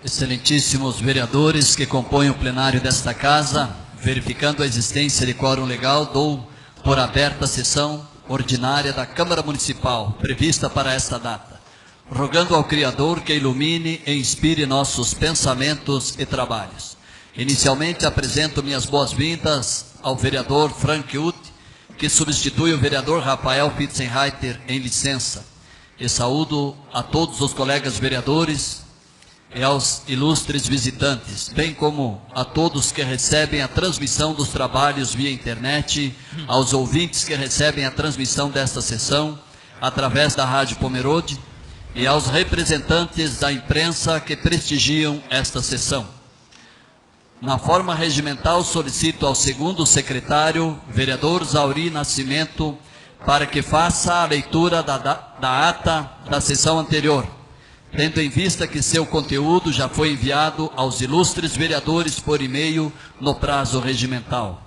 Excelentíssimos vereadores que compõem o plenário desta casa, verificando a existência de quórum legal, dou por aberta a sessão ordinária da Câmara Municipal, prevista para esta data, rogando ao Criador que ilumine e inspire nossos pensamentos e trabalhos. Inicialmente apresento minhas boas-vindas ao vereador Frank Uth, que substitui o vereador Rafael Fitzenreiter em licença, e saúdo a todos os colegas vereadores e aos ilustres visitantes, bem como a todos que recebem a transmissão dos trabalhos via internet, aos ouvintes que recebem a transmissão desta sessão através da Rádio Pomerode e aos representantes da imprensa que prestigiam esta sessão. Na forma regimental, solicito ao segundo secretário, vereador Zauri Nascimento, para que faça a leitura da ata da sessão anterior, tendo em vista que seu conteúdo já foi enviado aos ilustres vereadores por e-mail no prazo regimental.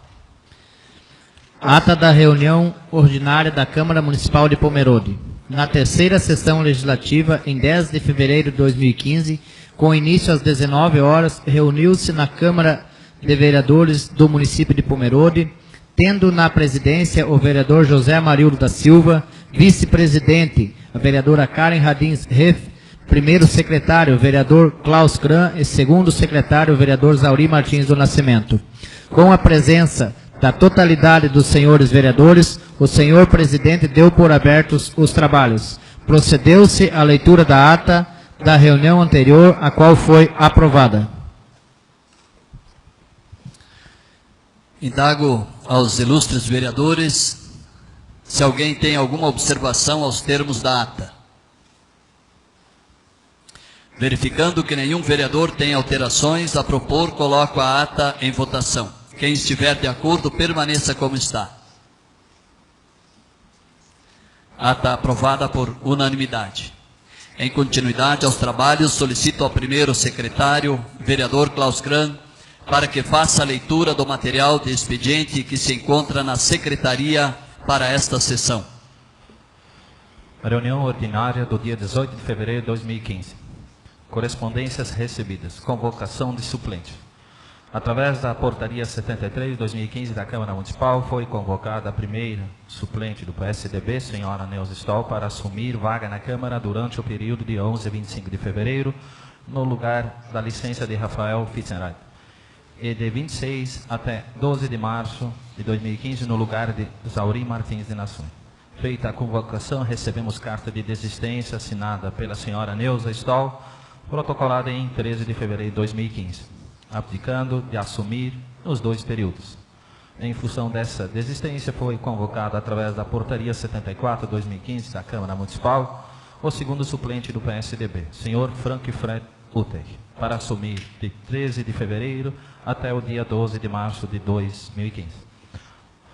Ata da reunião ordinária da Câmara Municipal de Pomerode. Na terceira sessão legislativa, em 10 de fevereiro de 2015, com início às 19 horas, reuniu-se na Câmara de Vereadores do município de Pomerode, tendo na presidência o vereador José Amarildo da Silva, vice-presidente, a vereadora Karen Radins Reff, primeiro secretário, o vereador Klaus Kran, e segundo secretário, o vereador Zauri Martins do Nascimento. Com a presença da totalidade dos senhores vereadores, o senhor presidente deu por abertos os trabalhos. Procedeu-se à leitura da ata da reunião anterior, a qual foi aprovada. Indago aos ilustres vereadores se alguém tem alguma observação aos termos da ata. Verificando que nenhum vereador tem alterações a propor, coloco a ata em votação. Quem estiver de acordo, permaneça como está. Ata aprovada por unanimidade. Em continuidade aos trabalhos, solicito ao primeiro secretário, vereador Klaus Kran, para que faça a leitura do material de expediente que se encontra na secretaria para esta sessão. Reunião ordinária do dia 18 de fevereiro de 2015. Correspondências recebidas. Convocação de suplente. Através da portaria 73 de 2015 da Câmara Municipal, foi convocada a primeira suplente do PSDB, senhora Neuza Stoll, para assumir vaga na Câmara durante o período de 11 a 25 de fevereiro, no lugar da licença de Rafael Fitzenreiter, e de 26 até 12 de março de 2015, no lugar de Zauri Martins de Nassau. Feita a convocação, recebemos carta de desistência assinada pela senhora Neuza Stoll, protocolada em 13 de fevereiro de 2015. Abdicando de assumir os dois períodos. Em função dessa desistência, foi convocado através da portaria 74 de 2015 da Câmara Municipal o segundo suplente do PSDB, senhor Frank Fred Uth, para assumir de 13 de fevereiro até o dia 12 de março de 2015.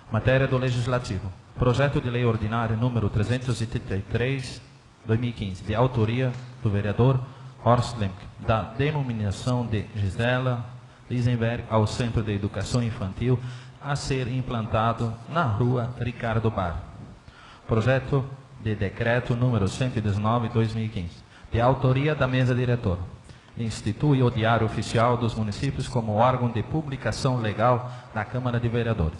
Matéria do Legislativo. Projeto de Lei Ordinária número 333, 2015, de autoria do vereador Horst Lemke, da denominação de Gisela Lisenberg ao Centro de Educação Infantil a ser implantado na rua Ricardo Bar. Projeto de Decreto número 119/2015, de autoria da mesa diretora. Institui o Diário Oficial dos Municípios como órgão de publicação legal da Câmara de Vereadores.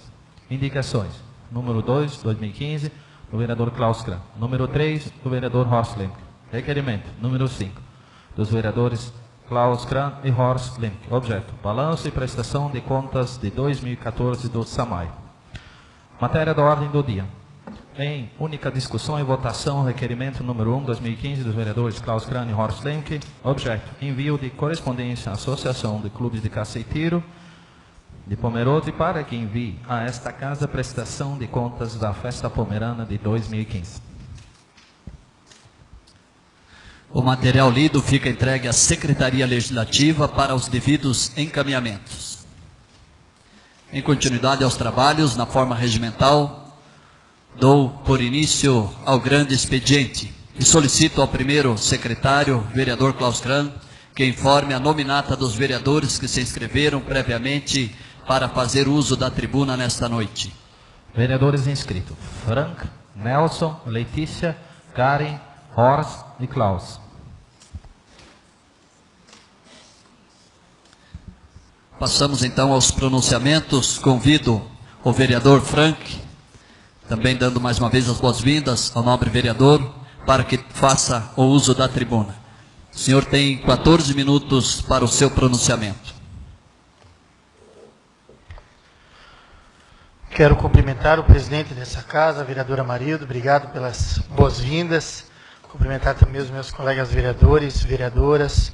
Indicações. Número 2, 2015, do vereador Klaus Kran. Número 3, do vereador Horst Lemke. Requerimento. Número 5. Dos vereadores Klaus Kran e Horst Lemke. Objeto: balanço e prestação de contas de 2014 do SAMAI. Matéria da ordem do dia. Em única discussão e votação, requerimento número 1, 2015, dos vereadores Klaus Kran e Horst Lemke. Objeto: envio de correspondência à Associação de Clubes de Caça e Tiro de Pomerode para que envie a esta casa prestação de contas da Festa Pomerana de 2015. O material lido fica entregue à Secretaria Legislativa para os devidos encaminhamentos. Em continuidade aos trabalhos, na forma regimental, dou por início ao grande expediente e solicito ao primeiro secretário, vereador Klaus Kran, que informe a nominata dos vereadores que se inscreveram previamente para fazer uso da tribuna nesta noite. Vereadores inscritos: Frank, Nelson, Letícia, Karen, Horst e Klaus. Passamos então aos pronunciamentos. Convido o vereador Frank, também dando mais uma vez as boas-vindas ao nobre vereador, para que faça o uso da tribuna. O senhor tem 14 minutos para o seu pronunciamento. Quero cumprimentar o presidente dessa casa, a vereadora Marildo, obrigado pelas boas-vindas. Cumprimentar também os meus colegas vereadores, vereadoras,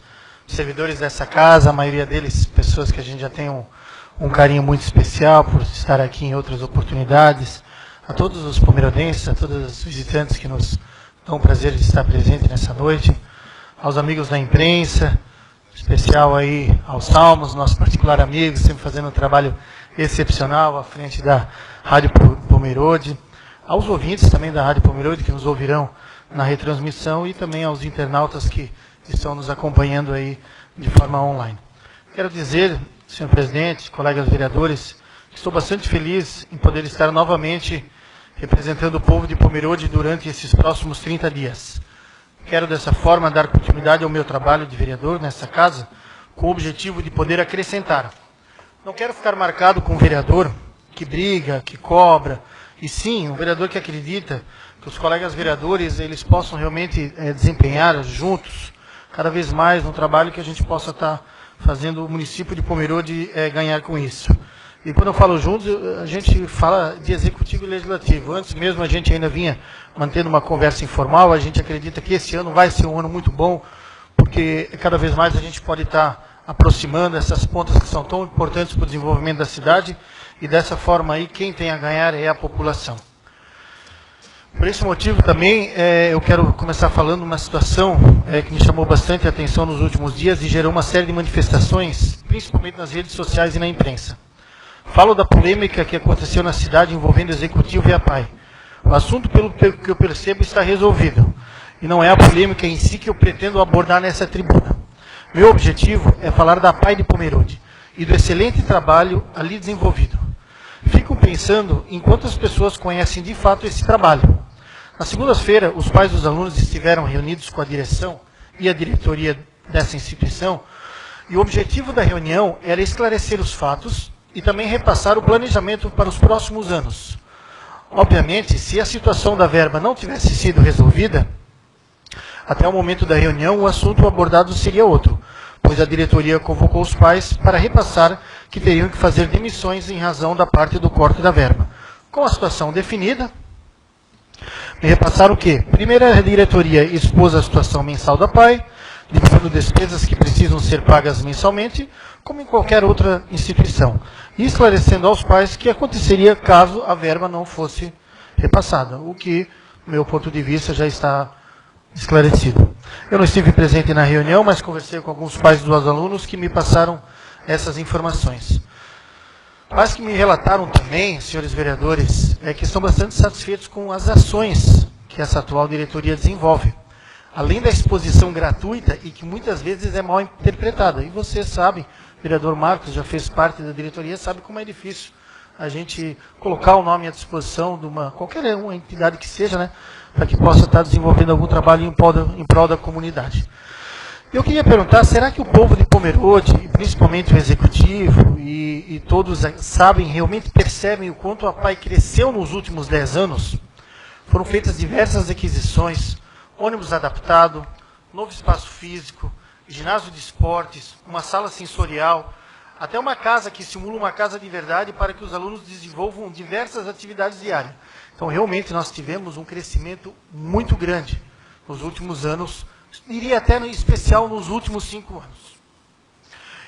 servidores dessa casa, a maioria deles pessoas que a gente já tem um carinho muito especial por estar aqui em outras oportunidades. A todos os pomerodenses, a todos os visitantes que nos dão o prazer de estar presente nessa noite. Aos amigos da imprensa, em especial aí aos Salmos, nosso particular amigo, sempre fazendo um trabalho excepcional à frente da Rádio Pomerode, aos ouvintes também da Rádio Pomerode que nos ouvirão na retransmissão e também aos internautas que estão nos acompanhando aí de forma online. Quero dizer, senhor presidente, colegas vereadores, que estou bastante feliz em poder estar novamente representando o povo de Pomerode durante esses próximos 30 dias. Quero dessa forma dar continuidade ao meu trabalho de vereador nessa casa, com o objetivo de poder acrescentar. Não quero ficar marcado com um vereador que briga, que cobra, e sim, um vereador que acredita que os colegas vereadores eles possam realmente desempenhar juntos, cada vez mais, no trabalho que a gente possa estar fazendo o município de Pomerode ganhar com isso. E quando eu falo juntos, a gente fala de executivo e legislativo. Antes mesmo a gente ainda vinha mantendo uma conversa informal, a gente acredita que esse ano vai ser um ano muito bom, porque cada vez mais a gente pode estar aproximando essas pontas que são tão importantes para o desenvolvimento da cidade, e dessa forma aí quem tem a ganhar é a população. Por esse motivo também eu quero começar falando uma situação que me chamou bastante a atenção nos últimos dias e gerou uma série de manifestações, principalmente nas redes sociais e na imprensa. Falo da polêmica que aconteceu na cidade envolvendo o Executivo e a PAI. O assunto, pelo que eu percebo, está resolvido, e não é a polêmica em si que eu pretendo abordar nessa tribuna. Meu objetivo é falar da PAI de Pomerode e do excelente trabalho ali desenvolvido. Fico pensando em quantas pessoas conhecem de fato esse trabalho. Na segunda-feira, os pais dos alunos estiveram reunidos com a direção e a diretoria dessa instituição, e o objetivo da reunião era esclarecer os fatos e também repassar o planejamento para os próximos anos. Obviamente, se a situação da verba não tivesse sido resolvida, até o momento da reunião, o assunto abordado seria outro, pois a diretoria convocou os pais para repassar que teriam que fazer demissões em razão da parte do corte da verba. Com a situação definida, me repassaram o quê? Primeiro, a diretoria expôs a situação mensal da PAI, dividindo despesas que precisam ser pagas mensalmente, como em qualquer outra instituição, e esclarecendo aos pais o que aconteceria caso a verba não fosse repassada, o que, do meu ponto de vista, já está esclarecido. Eu não estive presente na reunião, mas conversei com alguns pais dos alunos que me passaram essas informações. Pais que me relataram também, senhores vereadores, que estão bastante satisfeitos com as ações que essa atual diretoria desenvolve, além da exposição gratuita e que muitas vezes é mal interpretada. E vocês sabem, o vereador Marcos já fez parte da diretoria, sabe como é difícil a gente colocar o nome à disposição de qualquer uma entidade que seja, né, para que possa estar desenvolvendo algum trabalho em prol da comunidade. Eu queria perguntar, será que o povo de Pomerode, e principalmente o executivo, e todos sabem, realmente percebem o quanto a PAI cresceu nos últimos 10 anos? Foram feitas diversas aquisições, ônibus adaptado, novo espaço físico, ginásio de esportes, uma sala sensorial, até uma casa que simula uma casa de verdade para que os alunos desenvolvam diversas atividades diárias. Então, realmente, nós tivemos um crescimento muito grande nos últimos anos, diria até em especial nos últimos 5 anos.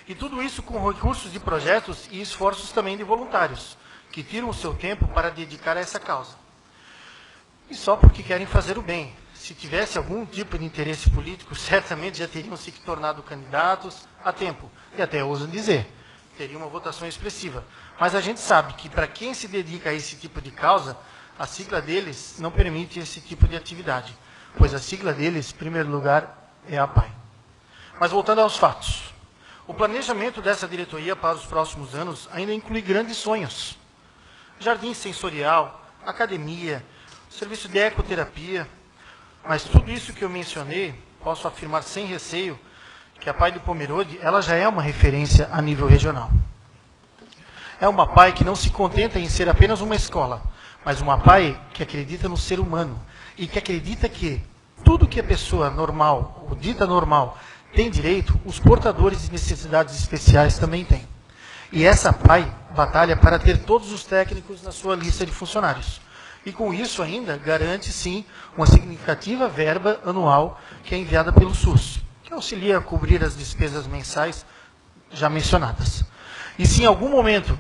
E tudo isso com recursos de projetos e esforços também de voluntários, que tiram o seu tempo para dedicar a essa causa. E só porque querem fazer o bem. Se tivesse algum tipo de interesse político, certamente já teriam se tornado candidatos a tempo. E até ousam dizer, teria uma votação expressiva. Mas a gente sabe que para quem se dedica a esse tipo de causa, a sigla deles não permite esse tipo de atividade. Pois a sigla deles, em primeiro lugar, é a PAI. Mas voltando aos fatos. O planejamento dessa diretoria para os próximos anos ainda inclui grandes sonhos. Jardim sensorial, academia, serviço de ecoterapia. Mas tudo isso que eu mencionei, posso afirmar sem receio, que a PAI de Pomerode, ela já é uma referência a nível regional. É uma PAI que não se contenta em ser apenas uma escola, mas uma PAI que acredita no ser humano e que acredita que tudo que a pessoa normal, ou dita normal, tem direito, os portadores de necessidades especiais também têm. E essa PAI batalha para ter todos os técnicos na sua lista de funcionários. E com isso ainda garante, sim, uma significativa verba anual que é enviada pelo SUS, que auxilia a cobrir as despesas mensais já mencionadas. E se em algum momento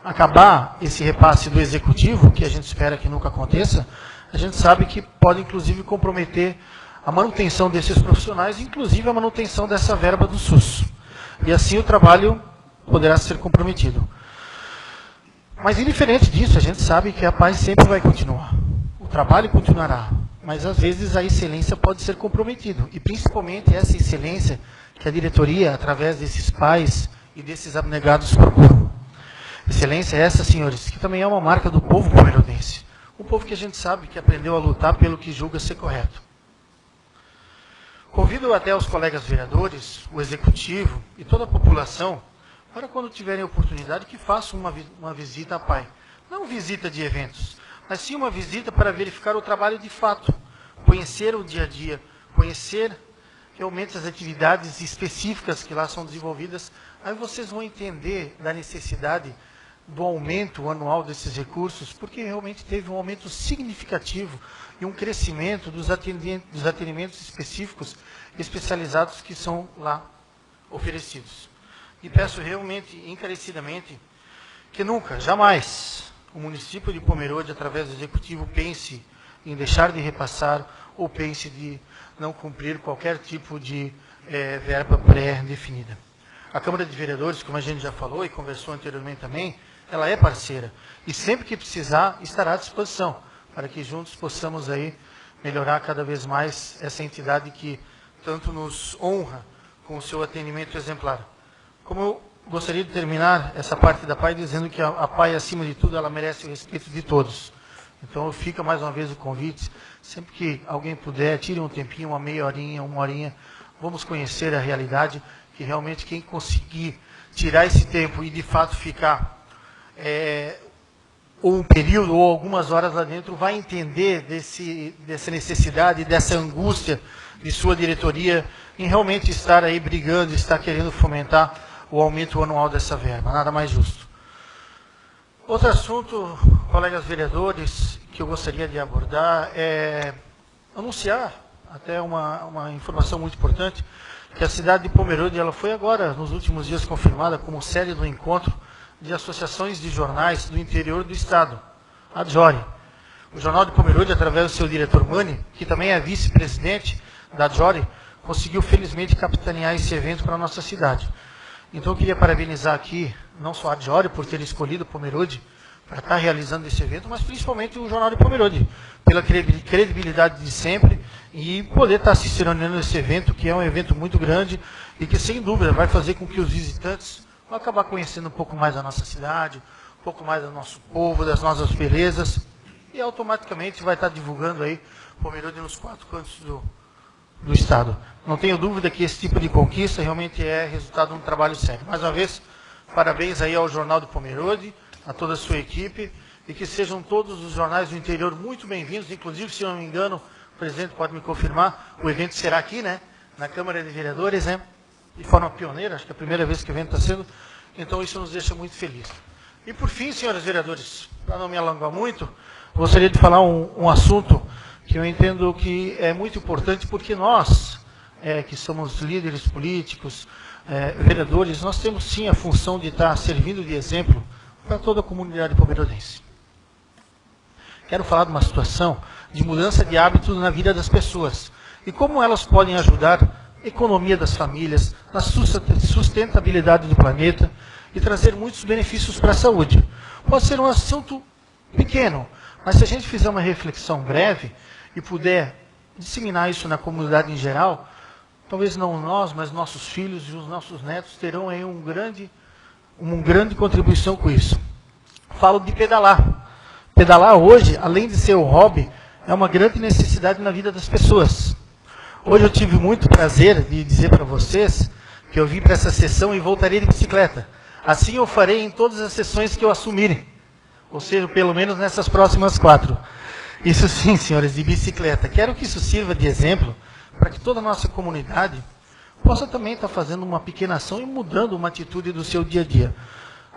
acabar esse repasse do executivo, que a gente espera que nunca aconteça, a gente sabe que pode inclusive comprometer a manutenção desses profissionais, inclusive a manutenção dessa verba do SUS. E assim o trabalho poderá ser comprometido. Mas indiferente disso, a gente sabe que a PAI sempre vai continuar. O trabalho continuará, mas às vezes a excelência pode ser comprometida. E principalmente essa excelência que a diretoria, através desses pais e desses abnegados, procuram. Excelência é essa, senhores, que também é uma marca do povo pomerodense. Um povo que a gente sabe que aprendeu a lutar pelo que julga ser correto. Convido até os colegas vereadores, o executivo e toda a população, para quando tiverem oportunidade, que façam uma visita à PAI. Não visita de eventos, mas sim uma visita para verificar o trabalho de fato, conhecer o dia a dia, conhecer realmente as atividades específicas que lá são desenvolvidas. Aí vocês vão entender da necessidade do aumento anual desses recursos, porque realmente teve um aumento significativo e um crescimento dos atendimentos específicos e especializados que são lá oferecidos. E peço realmente, encarecidamente, que nunca, jamais, o município de Pomerode, através do Executivo, pense em deixar de repassar ou pense de não cumprir qualquer tipo de verba pré-definida. A Câmara de Vereadores, como a gente já falou e conversou anteriormente também, ela é parceira e sempre que precisar estará à disposição para que juntos possamos aí melhorar cada vez mais essa entidade que tanto nos honra com o seu atendimento exemplar. Como eu gostaria de terminar essa parte da PAI dizendo que a PAI, acima de tudo, ela merece o respeito de todos. Então fica mais uma vez o convite, sempre que alguém puder, tire um tempinho, uma meia horinha, uma horinha, vamos conhecer a realidade, que realmente quem conseguir tirar esse tempo e de fato ficar ou um período ou algumas horas lá dentro, vai entender dessa necessidade, dessa angústia de sua diretoria em realmente estar aí brigando, estar querendo fomentar o aumento anual dessa verba. Nada mais justo. Outro assunto, colegas vereadores, que eu gostaria de abordar é anunciar até uma informação muito importante, que a cidade de Pomerode, ela foi agora, nos últimos dias, confirmada como sede do encontro de associações de jornais do interior do estado, a DJORI. O Jornal de Pomerode, através do seu diretor Mani, que também é vice-presidente da DJORI, conseguiu felizmente capitanear esse evento para a nossa cidade. Então eu queria parabenizar aqui, não só a DJORI por ter escolhido Pomerode para estar realizando esse evento, mas principalmente o Jornal de Pomerode, pela credibilidade de sempre e poder estar assistindo nesse evento, que é um evento muito grande e que, sem dúvida, vai fazer com que os visitantes vão acabar conhecendo um pouco mais da nossa cidade, um pouco mais do nosso povo, das nossas belezas, e automaticamente vai estar divulgando aí Pomerode nos 4 cantos do estado. Não tenho dúvida que esse tipo de conquista realmente é resultado de um trabalho sério. Mais uma vez, parabéns aí ao Jornal de Pomerode, a toda a sua equipe, e que sejam todos os jornais do interior muito bem-vindos, inclusive, se eu não me engano, o presidente pode me confirmar, o evento será aqui, né, na Câmara de Vereadores, né, de forma pioneira, acho que é a primeira vez que o evento está sendo, então isso nos deixa muito felizes. E por fim, senhores vereadores, para não me alongar muito, gostaria de falar um assunto que eu entendo que é muito importante, porque nós, que somos líderes políticos, vereadores, nós temos sim a função de estar servindo de exemplo para toda a comunidade pomerodense. Quero falar de uma situação de mudança de hábitos na vida das pessoas e como elas podem ajudar a economia das famílias, na sustentabilidade do planeta e trazer muitos benefícios para a saúde. Pode ser um assunto pequeno, mas se a gente fizer uma reflexão breve e puder disseminar isso na comunidade em geral, talvez não nós, mas nossos filhos e os nossos netos terão aí uma grande contribuição com isso. Falo de pedalar. Pedalar hoje, além de ser um hobby, é uma grande necessidade na vida das pessoas. Hoje eu tive muito prazer de dizer para vocês que eu vim para essa sessão e voltaria de bicicleta. Assim eu farei em todas as sessões que eu assumir, ou seja, pelo menos nessas próximas 4. Isso sim, senhores, de bicicleta. Quero que isso sirva de exemplo para que toda a nossa comunidade possa também estar fazendo uma pequena ação e mudando uma atitude do seu dia a dia.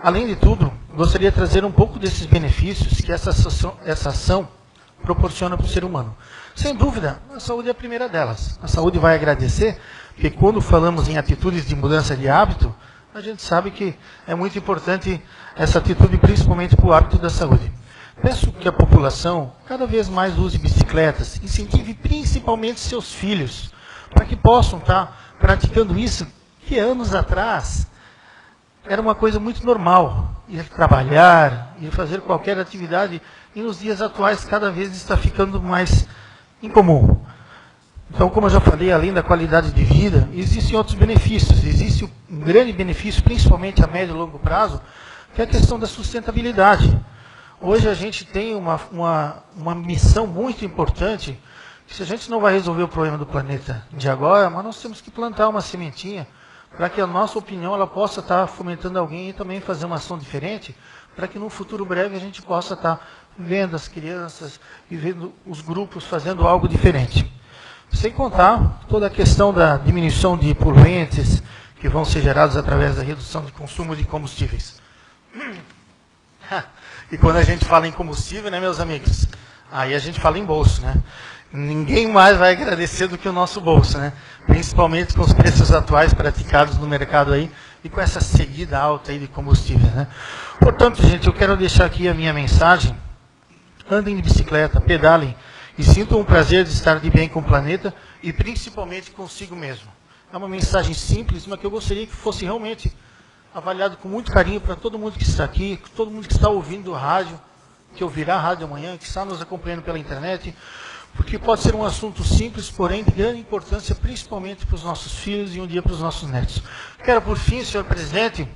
Além de tudo, gostaria de trazer um pouco desses benefícios que essa ação proporciona para o ser humano. Sem dúvida, a saúde é a primeira delas. A saúde vai agradecer, porque quando falamos em atitudes de mudança de hábito, a gente sabe que é muito importante essa atitude, principalmente para o hábito da saúde. Peço que a população cada vez mais use bicicletas, incentive principalmente seus filhos, para que possam estar praticando isso, que anos atrás era uma coisa muito normal, ir trabalhar, ir fazer qualquer atividade, e nos dias atuais cada vez está ficando mais incomum. Então, como eu já falei, além da qualidade de vida, existem outros benefícios. Existe um grande benefício, principalmente a médio e longo prazo, que é a questão da sustentabilidade. Hoje a gente tem uma missão muito importante, que se a gente não vai resolver o problema do planeta de agora, mas nós temos que plantar uma sementinha, para que a nossa opinião ela possa estar fomentando alguém e também fazer uma ação diferente, para que no futuro breve a gente possa estar vendo as crianças e vendo os grupos fazendo algo diferente. Sem contar toda a questão da diminuição de poluentes que vão ser gerados através da redução de consumo de combustíveis. E quando a gente fala em combustível, né, meus amigos, aí a gente fala em bolso, né? Ninguém mais vai agradecer do que o nosso bolso, né? Principalmente com os preços atuais praticados no mercado aí e com essa seguida alta aí de combustíveis, né? Portanto, gente, eu quero deixar aqui a minha mensagem. Andem de bicicleta, pedalem e sintam o prazer de estar de bem com o planeta e principalmente consigo mesmo. É uma mensagem simples, mas que eu gostaria que fosse realmente avaliado com muito carinho para todo mundo que está aqui, todo mundo que está ouvindo o rádio, que ouvirá a rádio amanhã, que está nos acompanhando pela internet, porque pode ser um assunto simples, porém de grande importância, principalmente para os nossos filhos e um dia para os nossos netos. Quero, por fim, senhor presidente,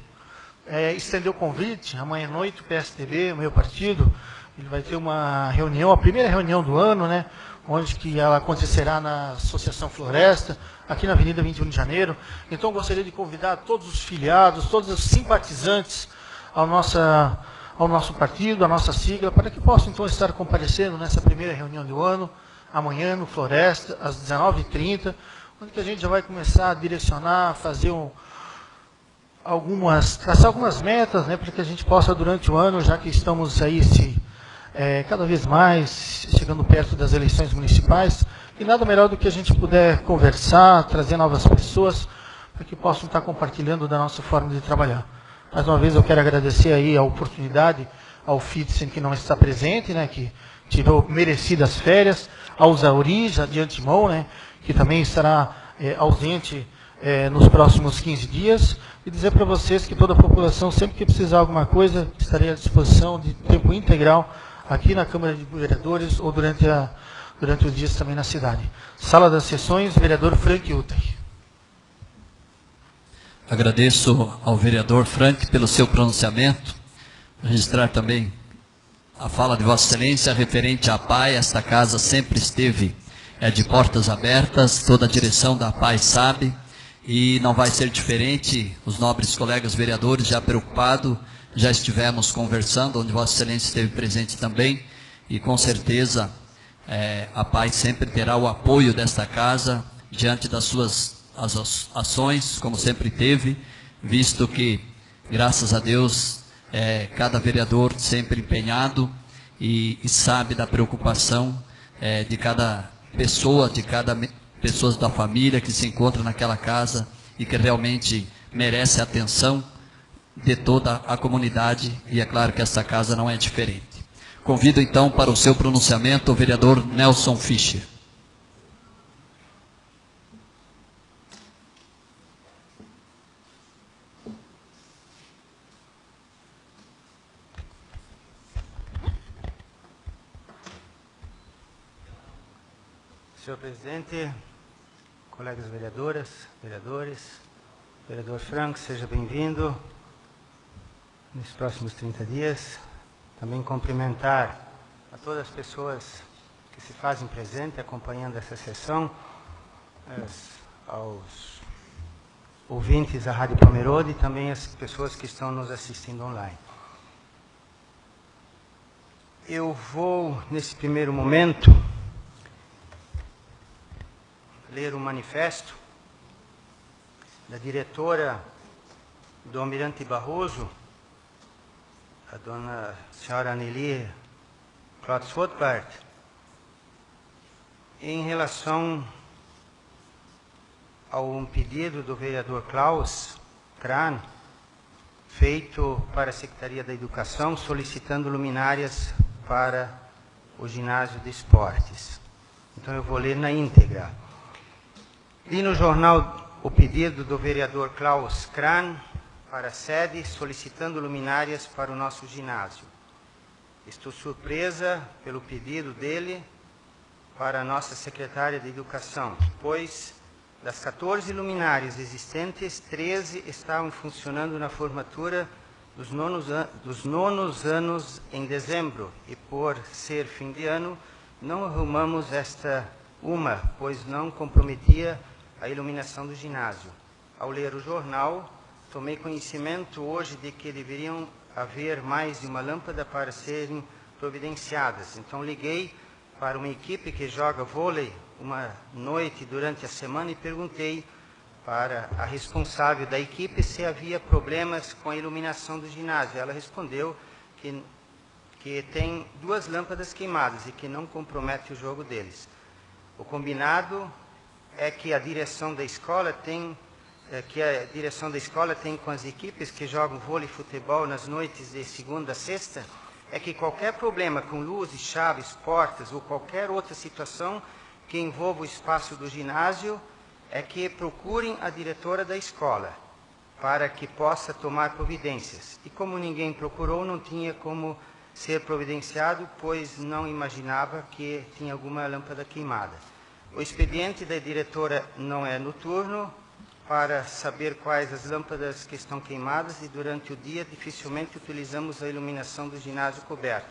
estender o convite. Amanhã à noite o PSDB, o meu partido, ele vai ter uma reunião, a primeira reunião do ano, né, onde que ela acontecerá na Associação Floresta, aqui na Avenida 21 de Janeiro. Então, gostaria de convidar todos os filiados, todos os simpatizantes ao nosso partido, à nossa sigla, para que possam, então, estar comparecendo nessa primeira reunião do ano, amanhã no Floresta, às 19h30, onde que a gente já vai começar a direcionar, fazer traçar algumas metas, né, para que a gente possa, durante o ano, já que estamos aí cada vez mais chegando perto das eleições municipais, e nada melhor do que a gente puder conversar, trazer novas pessoas, para que possam estar compartilhando da nossa forma de trabalhar. Mais uma vez eu quero agradecer aí a oportunidade ao Fitzen, que não está presente, né, que tirou merecidas férias, ao Zauri, já de antemão, né, que também estará ausente nos próximos 15 dias, e dizer para vocês que toda a população, sempre que precisar de alguma coisa, estarei à disposição de tempo integral aqui na Câmara de Vereadores ou durante os dias também na cidade. Sala das Sessões, vereador Frank Utay. Agradeço ao vereador Frank pelo seu pronunciamento. Registrar também a fala de Vossa Excelência referente à PAI. Esta casa sempre esteve de portas abertas, toda a direção da PAI sabe, e não vai ser diferente. Os nobres colegas vereadores já preocupados, já estivemos conversando, onde Vossa Excelência esteve presente também, e com certeza a PAI sempre terá o apoio desta casa diante das suas ações, como sempre teve, visto que, graças a Deus, cada vereador sempre empenhado e sabe da preocupação de cada pessoa, pessoas da família que se encontra naquela casa e que realmente merece a atenção de toda a comunidade, e é claro que essa casa não é diferente. Convido então para o seu pronunciamento o vereador Nelson Fischer. Senhor presidente, colegas vereadoras, vereadores, vereador Frank, seja bem-vindo nos próximos 30 dias. Também cumprimentar a todas as pessoas que se fazem presente acompanhando essa sessão, aos ouvintes da Rádio Pomerode e também as pessoas que estão nos assistindo online. Eu vou, nesse primeiro momento, ler um manifesto da diretora do Almirante Barroso, a dona senhora Anneli Klotz-Rothbart, em relação a um pedido do vereador Klaus Kran, feito para a Secretaria da Educação, solicitando luminárias para o ginásio de esportes. Então eu vou ler na íntegra. Li no jornal o pedido do vereador Klaus Kran para a sede, solicitando luminárias para o nosso ginásio. Estou surpresa pelo pedido dele para a nossa secretária de Educação, pois das 14 luminárias existentes, 13 estavam funcionando na formatura dos nonos anos em dezembro, e por ser fim de ano, não arrumamos pois não comprometia a iluminação do ginásio. Ao ler o jornal, tomei conhecimento hoje de que deveriam haver mais de uma lâmpada para serem providenciadas. Então liguei para uma equipe que joga vôlei uma noite durante a semana e perguntei para a responsável da equipe se havia problemas com a iluminação do ginásio. Ela respondeu que tem 2 lâmpadas queimadas e que não compromete o jogo deles. O combinado é que a direção da escola tem com as equipes que jogam vôlei e futebol nas noites de segunda a sexta, é que qualquer problema com luzes, chaves, portas ou qualquer outra situação que envolva o espaço do ginásio, é que procurem a diretora da escola, para que possa tomar providências. E como ninguém procurou, não tinha como ser providenciado, pois não imaginava que tinha alguma lâmpada queimada. O expediente da diretora não é noturno, para saber quais as lâmpadas que estão queimadas, e durante o dia dificilmente utilizamos a iluminação do ginásio coberto.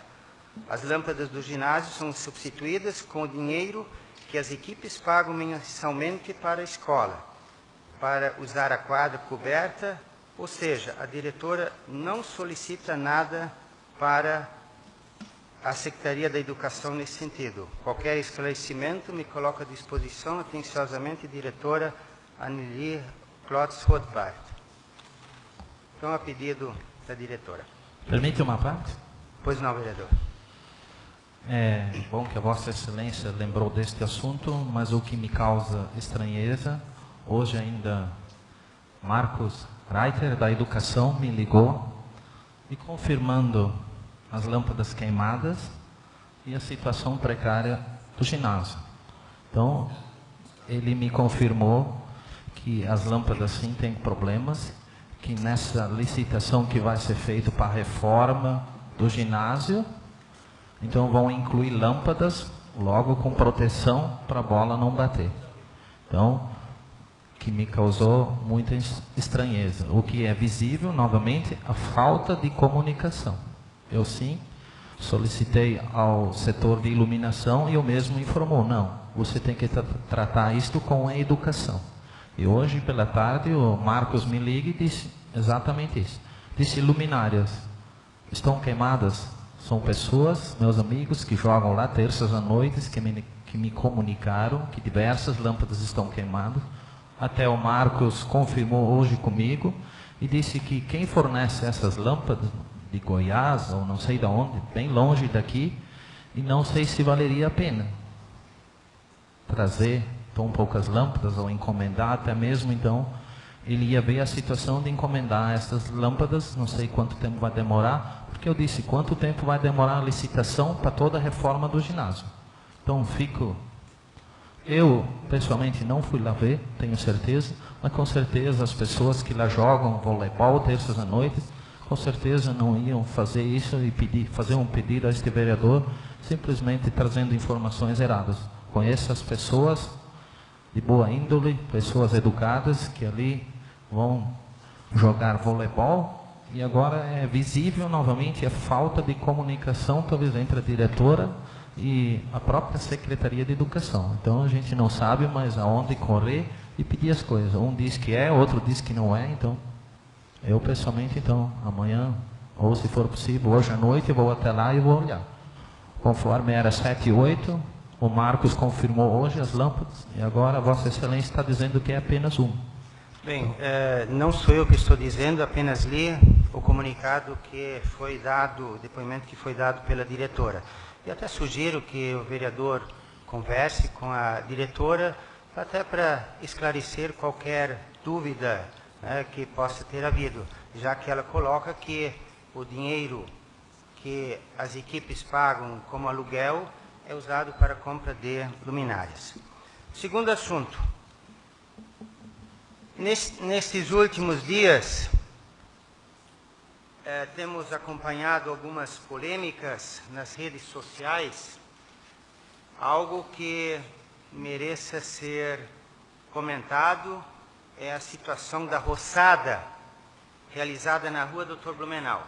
As lâmpadas do ginásio são substituídas com o dinheiro que as equipes pagam mensalmente para a escola, para usar a quadra coberta, ou seja, a diretora não solicita nada para a Secretaria da Educação nesse sentido. Qualquer esclarecimento me coloco à disposição, atenciosamente, diretora Anneli Klotz-Rothbart. Então, a pedido da diretora. Permite uma parte? Pois não, vereador. É bom que a Vossa Excelência lembrou deste assunto, mas o que me causa estranheza, hoje ainda Marcos Reiter, da Educação, me ligou e confirmando as lâmpadas queimadas e a situação precária do ginásio. Então, ele me confirmou que as lâmpadas sim têm problemas, que nessa licitação que vai ser feita para a reforma do ginásio, então vão incluir lâmpadas, logo com proteção para a bola não bater. Então, que me causou muita estranheza. O que é visível, novamente, a falta de comunicação. Eu sim solicitei ao setor de iluminação e o mesmo informou, não, você tem que tratar isto com a educação. E hoje, pela tarde, o Marcos me liga e disse exatamente isso. Disse, luminárias estão queimadas. São pessoas, meus amigos, que jogam lá terças à noite, que me comunicaram que diversas lâmpadas estão queimadas. Até o Marcos confirmou hoje comigo e disse que quem fornece essas lâmpadas, de Goiás, ou não sei de onde, bem longe daqui, e não sei se valeria a pena trazer tão poucas lâmpadas ou encomendar, até mesmo então ele ia ver a situação de encomendar essas lâmpadas, não sei quanto tempo vai demorar, porque eu disse, quanto tempo vai demorar a licitação para toda a reforma do ginásio. Então eu pessoalmente não fui lá ver, tenho certeza, mas com certeza as pessoas que lá jogam voleibol terças à noite, com certeza não iam fazer isso e fazer um pedido a este vereador, simplesmente trazendo informações erradas. Conheço as pessoas de boa índole, pessoas educadas que ali vão jogar voleibol, e agora é visível novamente a falta de comunicação, talvez entre a diretora e a própria Secretaria de Educação. Então a gente não sabe mais aonde correr e pedir as coisas. Um diz que é, outro diz que não é, então eu pessoalmente, então, amanhã, ou se for possível, hoje à noite, eu vou até lá e vou olhar. Conforme era 7 e 8, o Marcos confirmou hoje as lâmpadas, e agora a Vossa Excelência está dizendo que é apenas uma. Bem, não sou eu que estou dizendo, apenas li o comunicado que foi dado, o depoimento que foi dado pela diretora. E até sugiro que o vereador converse com a diretora, até para esclarecer qualquer dúvida, né, que possa ter havido, já que ela coloca que o dinheiro que as equipes pagam como aluguel é usado para a compra de luminárias. Segundo assunto. Nestes últimos dias, temos acompanhado algumas polêmicas nas redes sociais, algo que mereça ser comentado é a situação da roçada realizada na rua Dr. Blumenau.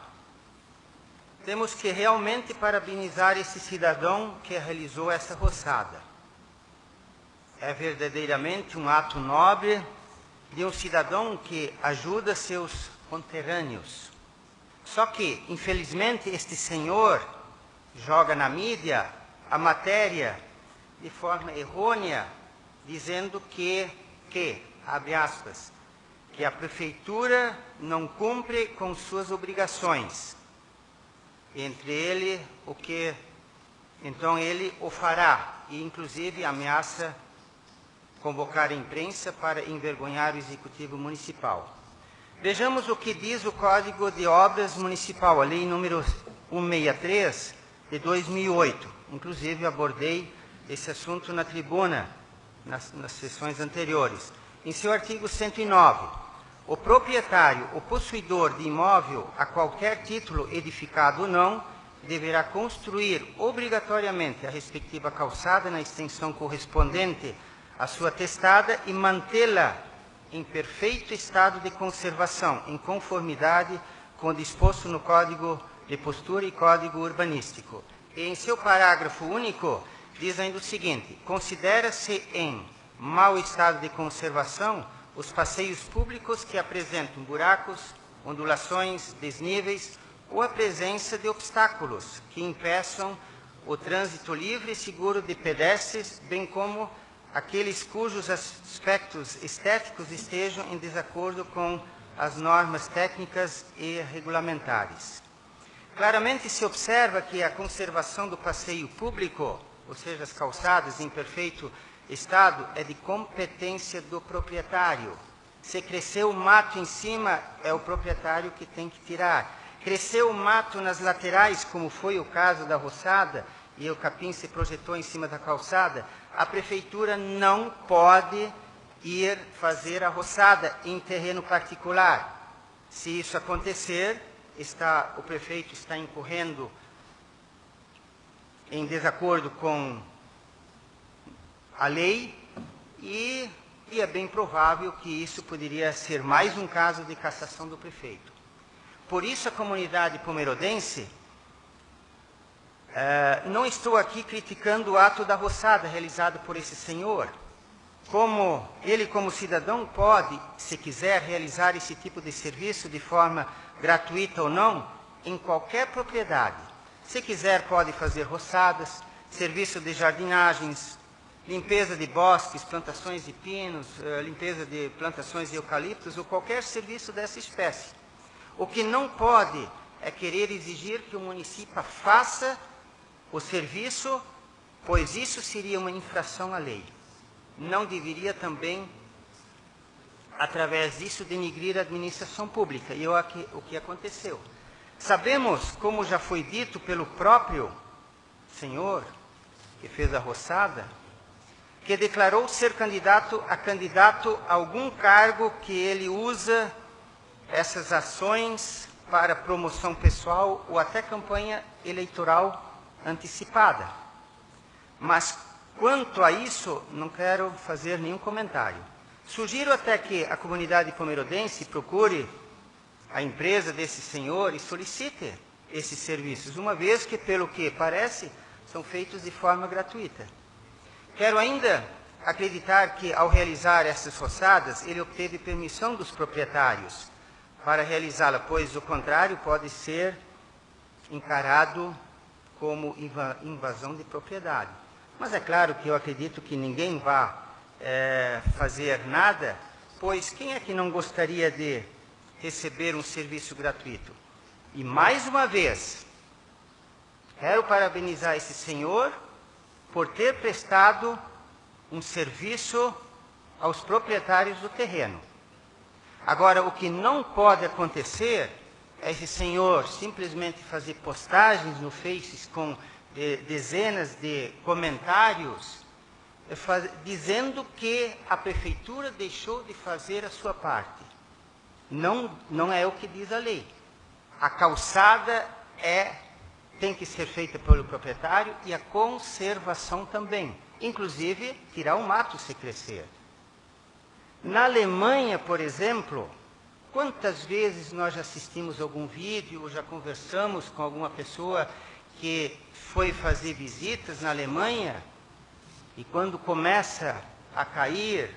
Temos que realmente parabenizar esse cidadão que realizou essa roçada. É verdadeiramente um ato nobre de um cidadão que ajuda seus conterrâneos. Só que, infelizmente, este senhor joga na mídia a matéria de forma errônea, dizendo que abre aspas, que a prefeitura não cumpre com suas obrigações. Entre ele, então ele o fará, e inclusive ameaça convocar a imprensa para envergonhar o Executivo Municipal. Vejamos o que diz o Código de Obras Municipal, a Lei número 163, de 2008. Inclusive, abordei esse assunto na tribuna, nas sessões anteriores. Em seu artigo 109, o proprietário, o possuidor de imóvel, a qualquer título edificado ou não, deverá construir obrigatoriamente a respectiva calçada na extensão correspondente à sua testada e mantê-la em perfeito estado de conservação, em conformidade com o disposto no Código de Postura e Código Urbanístico. E em seu parágrafo único, diz ainda o seguinte: considera-se em mau estado de conservação os passeios públicos que apresentam buracos, ondulações, desníveis ou a presença de obstáculos que impeçam o trânsito livre e seguro de pedestres, bem como aqueles cujos aspectos estéticos estejam em desacordo com as normas técnicas e regulamentares. Claramente se observa que a conservação do passeio público, ou seja, as calçadas em perfeito estado, é de competência do proprietário. Se cresceu o mato em cima, é o proprietário que tem que tirar. Cresceu o mato nas laterais, como foi o caso da roçada, e o capim se projetou em cima da calçada, a prefeitura não pode ir fazer a roçada em terreno particular. Se isso acontecer, o prefeito está incorrendo em desacordo com a lei e é bem provável que isso poderia ser mais um caso de cassação do prefeito. Por isso a comunidade pomerodense, não estou aqui criticando o ato da roçada realizado por esse senhor. Ele, como cidadão, pode, se quiser, realizar esse tipo de serviço de forma gratuita ou não, em qualquer propriedade. Se quiser, pode fazer roçadas, serviço de jardinagens, limpeza de bosques, plantações de pinos, limpeza de plantações de eucaliptos ou qualquer serviço dessa espécie. O que não pode é querer exigir que o município faça o serviço, pois isso seria uma infração à lei. Não deveria também, através disso, denigrir a administração pública. E o que aconteceu? Sabemos, como já foi dito pelo próprio senhor que fez a roçada, que declarou ser candidato a algum cargo que ele usa essas ações para promoção pessoal ou até campanha eleitoral antecipada. Mas, quanto a isso, não quero fazer nenhum comentário. Sugiro até que a comunidade pomerodense procure a empresa desse senhor e solicite esses serviços, uma vez que, pelo que parece, são feitos de forma gratuita. Quero ainda acreditar que, ao realizar essas roçadas, ele obteve permissão dos proprietários para realizá-la, pois o contrário pode ser encarado como invasão de propriedade. Mas é claro que eu acredito que ninguém vá fazer nada, pois quem é que não gostaria de receber um serviço gratuito? E mais uma vez, quero parabenizar esse senhor por ter prestado um serviço aos proprietários do terreno. Agora, o que não pode acontecer é esse senhor simplesmente fazer postagens no Face com dezenas de comentários dizendo que a prefeitura deixou de fazer a sua parte. Não é o que diz a lei. A calçada tem que ser feita pelo proprietário e a conservação também. Inclusive, tirar o mato se crescer. Na Alemanha, por exemplo, quantas vezes nós já assistimos algum vídeo, ou já conversamos com alguma pessoa que foi fazer visitas na Alemanha, e quando começa a cair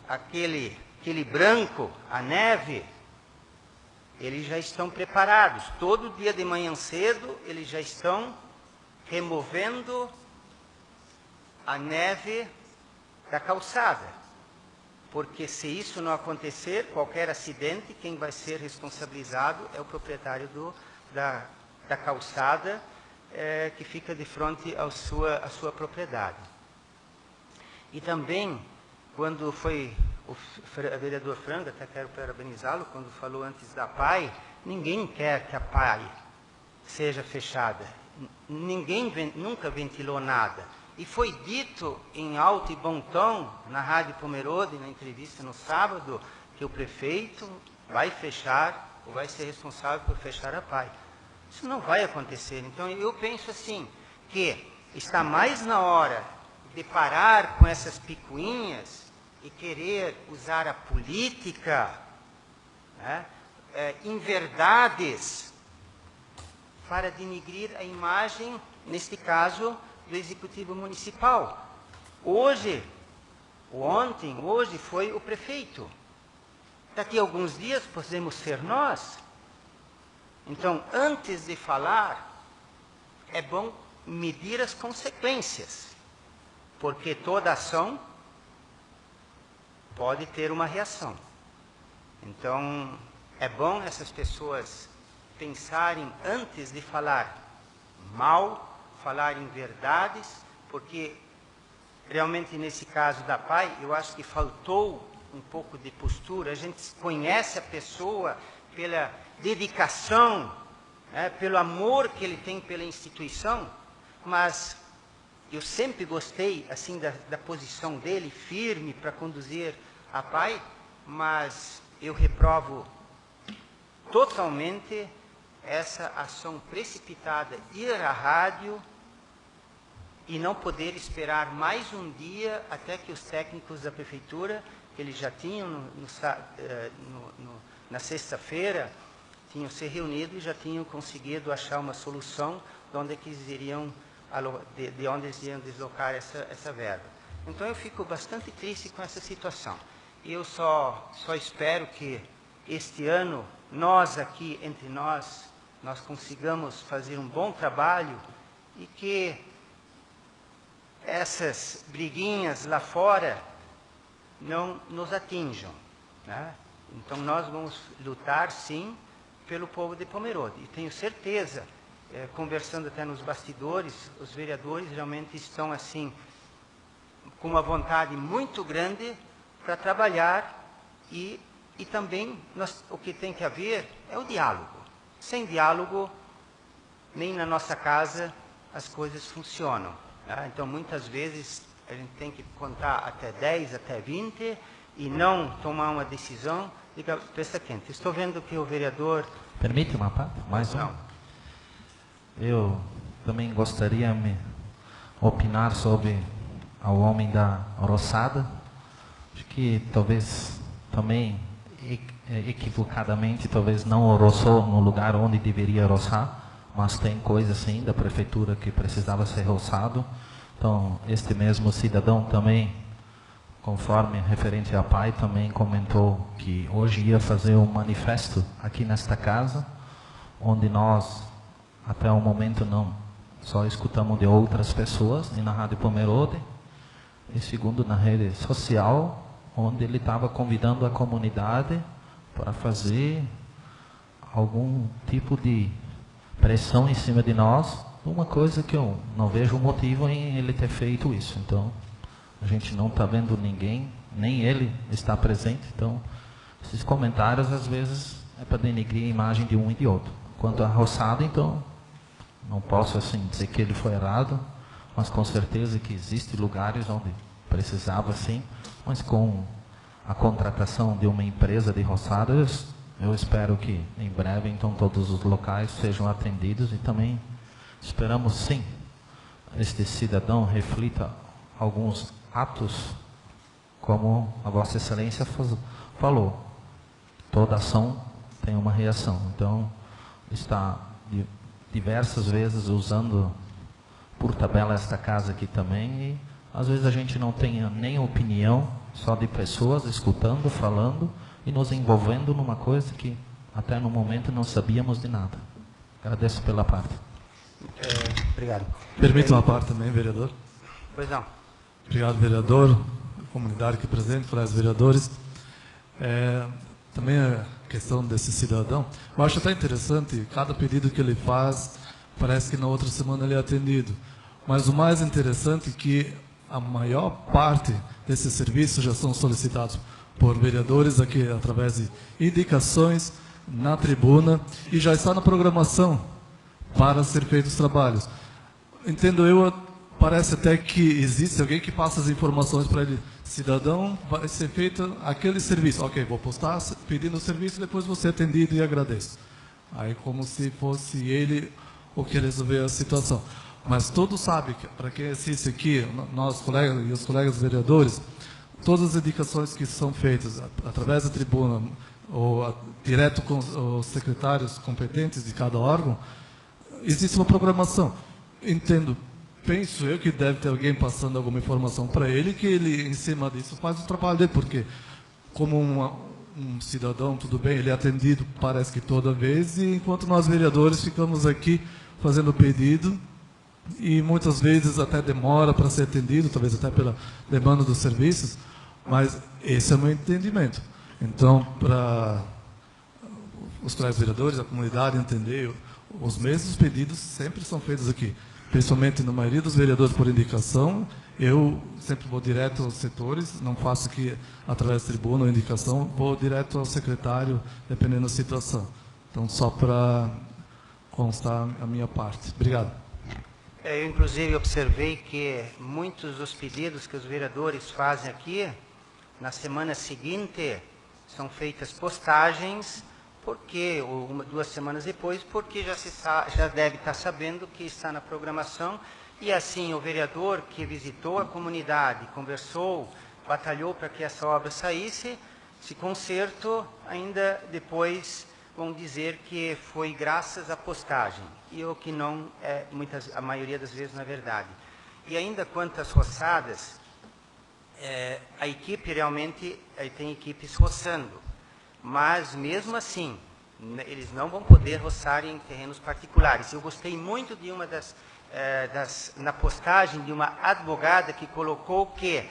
aquele branco, a neve, eles já estão preparados. Todo dia de manhã cedo, eles já estão removendo a neve da calçada. Porque se isso não acontecer, qualquer acidente, quem vai ser responsabilizado é o proprietário da calçada que fica de frente à sua propriedade. E também, quando foi o vereador Frango, até quero parabenizá-lo, quando falou antes da PAI, ninguém quer que a PAI seja fechada. Ninguém nunca ventilou nada. E foi dito em alto e bom tom, na Rádio Pomerode, na entrevista no sábado, que o prefeito vai fechar, ou vai ser responsável por fechar a PAI. Isso não vai acontecer. Então, eu penso assim, que está mais na hora de parar com essas picuinhas e querer usar a política, inverdades, para denigrir a imagem, neste caso, do Executivo Municipal. Hoje foi o prefeito. Daqui a alguns dias podemos ser nós. Então, antes de falar, é bom medir as consequências, porque toda ação pode ter uma reação. Então, é bom essas pessoas pensarem antes de falar mal, falar em verdades, porque realmente nesse caso da PAI, eu acho que faltou um pouco de postura. A gente conhece a pessoa pela dedicação, pelo amor que ele tem pela instituição, mas eu sempre gostei assim da posição dele, firme para conduzir a PAI, mas eu reprovo totalmente essa ação precipitada, ir à rádio e não poder esperar mais um dia até que os técnicos da prefeitura, que eles já tinham na sexta-feira, tinham se reunido e já tinham conseguido achar uma solução de onde eles iriam deslocar essa verba. Então eu fico bastante triste com essa situação. Eu só espero que este ano, nós aqui, entre nós consigamos fazer um bom trabalho e que essas briguinhas lá fora não nos atinjam. Então nós vamos lutar, sim, pelo povo de Pomerode. E tenho certeza, conversando até nos bastidores, os vereadores realmente estão assim, com uma vontade muito grande para trabalhar e também o que tem que haver é o diálogo. Sem diálogo, nem na nossa casa as coisas funcionam. Então, muitas vezes, a gente tem que contar até 10, até 20 e não tomar uma decisão de cabeça quente. Estou vendo que o vereador... Permite uma parte? Mais uma? Eu também gostaria de opinar sobre o homem da roçada. Acho que talvez também equivocadamente, talvez não roçou no lugar onde deveria roçar, mas tem coisas sim da prefeitura que precisava ser roçado. Então, este mesmo cidadão também, conforme referente a pai, também comentou que hoje ia fazer um manifesto aqui nesta casa, onde nós, até o momento, não só escutamos de outras pessoas, e na Rádio Pomerode, e segundo na rede social, onde ele estava convidando a comunidade para fazer algum tipo de pressão em cima de nós, uma coisa que eu não vejo motivo em ele ter feito isso. Então, a gente não está vendo ninguém, nem ele está presente, então, esses comentários, às vezes, é para denegrir a imagem de um e de outro. Quanto à roçada, então, não posso, assim, dizer que ele foi errado, mas com certeza que existem lugares onde precisava, sim, mas com a contratação de uma empresa de roçadas, eu espero que em breve, então, todos os locais sejam atendidos e também esperamos, sim, este cidadão reflita alguns atos, como a Vossa Excelência falou. Toda ação tem uma reação. Então, está diversas vezes usando por tabela esta casa aqui também e às vezes a gente não tem nem opinião, só de pessoas escutando, falando e nos envolvendo numa coisa que até no momento não sabíamos de nada. Agradeço pela parte. Obrigado. Permite uma parte também, vereador? Pois não. Obrigado, vereador, comunidade aqui presente, colegas vereadores. Também a questão desse cidadão, eu acho até interessante, cada pedido que ele faz, parece que na outra semana ele é atendido. Mas o mais interessante é que a maior parte desses serviços já são solicitados por vereadores aqui, através de indicações na tribuna, e já está na programação para ser feitos os trabalhos. Entendo eu, parece até que existe alguém que passa as informações para ele. Cidadão, vai ser feito aquele serviço. Ok, vou postar pedindo o serviço, depois vou ser atendido e agradeço. Aí como se fosse ele o que resolver a situação. Mas todos sabem, para quem assiste aqui, nós colegas e os colegas vereadores, todas as indicações que são feitas através da tribuna, ou direto com os secretários competentes de cada órgão, existe uma programação. Entendo, penso eu que deve ter alguém passando alguma informação para ele, que ele, em cima disso, faz o trabalho dele, porque como um cidadão, tudo bem, ele é atendido, parece que toda vez, e enquanto nós vereadores ficamos aqui fazendo o pedido, e muitas vezes até demora para ser atendido, talvez até pela demanda dos serviços, mas esse é o meu entendimento. Então, para os colegas vereadores, a comunidade entender, os mesmos pedidos sempre são feitos aqui, principalmente na maioria dos vereadores por indicação. Eu sempre vou direto aos setores, não faço aqui através da tribuna ou indicação, vou direto ao secretário, dependendo da situação. Então, só para constar a minha parte. Obrigado. Eu, inclusive, observei que muitos dos pedidos que os vereadores fazem aqui, na semana seguinte, são feitas postagens, porque, ou 2 semanas depois, porque já deve estar sabendo que está na programação, e assim o vereador que visitou a comunidade, conversou, batalhou para que essa obra saísse, se conserto, ainda depois vão dizer que foi graças à postagem, e o que não é, a maioria das vezes, não é verdade. E ainda quanto às roçadas, a equipe realmente, tem equipes roçando, mas mesmo assim, eles não vão poder roçar em terrenos particulares. Eu gostei muito de uma na postagem de uma advogada que colocou que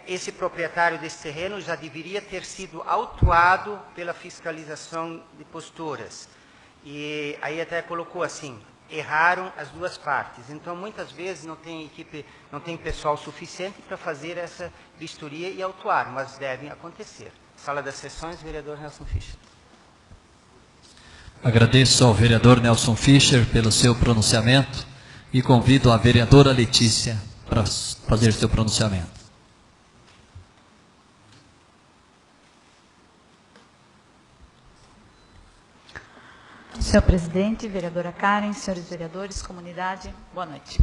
esse proprietário desse terreno já deveria ter sido autuado pela fiscalização de posturas. E aí até colocou assim, erraram as duas partes. Então, muitas vezes não tem equipe, não tem pessoal suficiente para fazer essa vistoria e autuar, mas devem acontecer. Sala das sessões, vereador Nelson Fischer. Agradeço ao vereador Nelson Fischer pelo seu pronunciamento e convido a vereadora Letícia para fazer seu pronunciamento. Senhor presidente, vereadora Karen, senhores vereadores, comunidade, boa noite.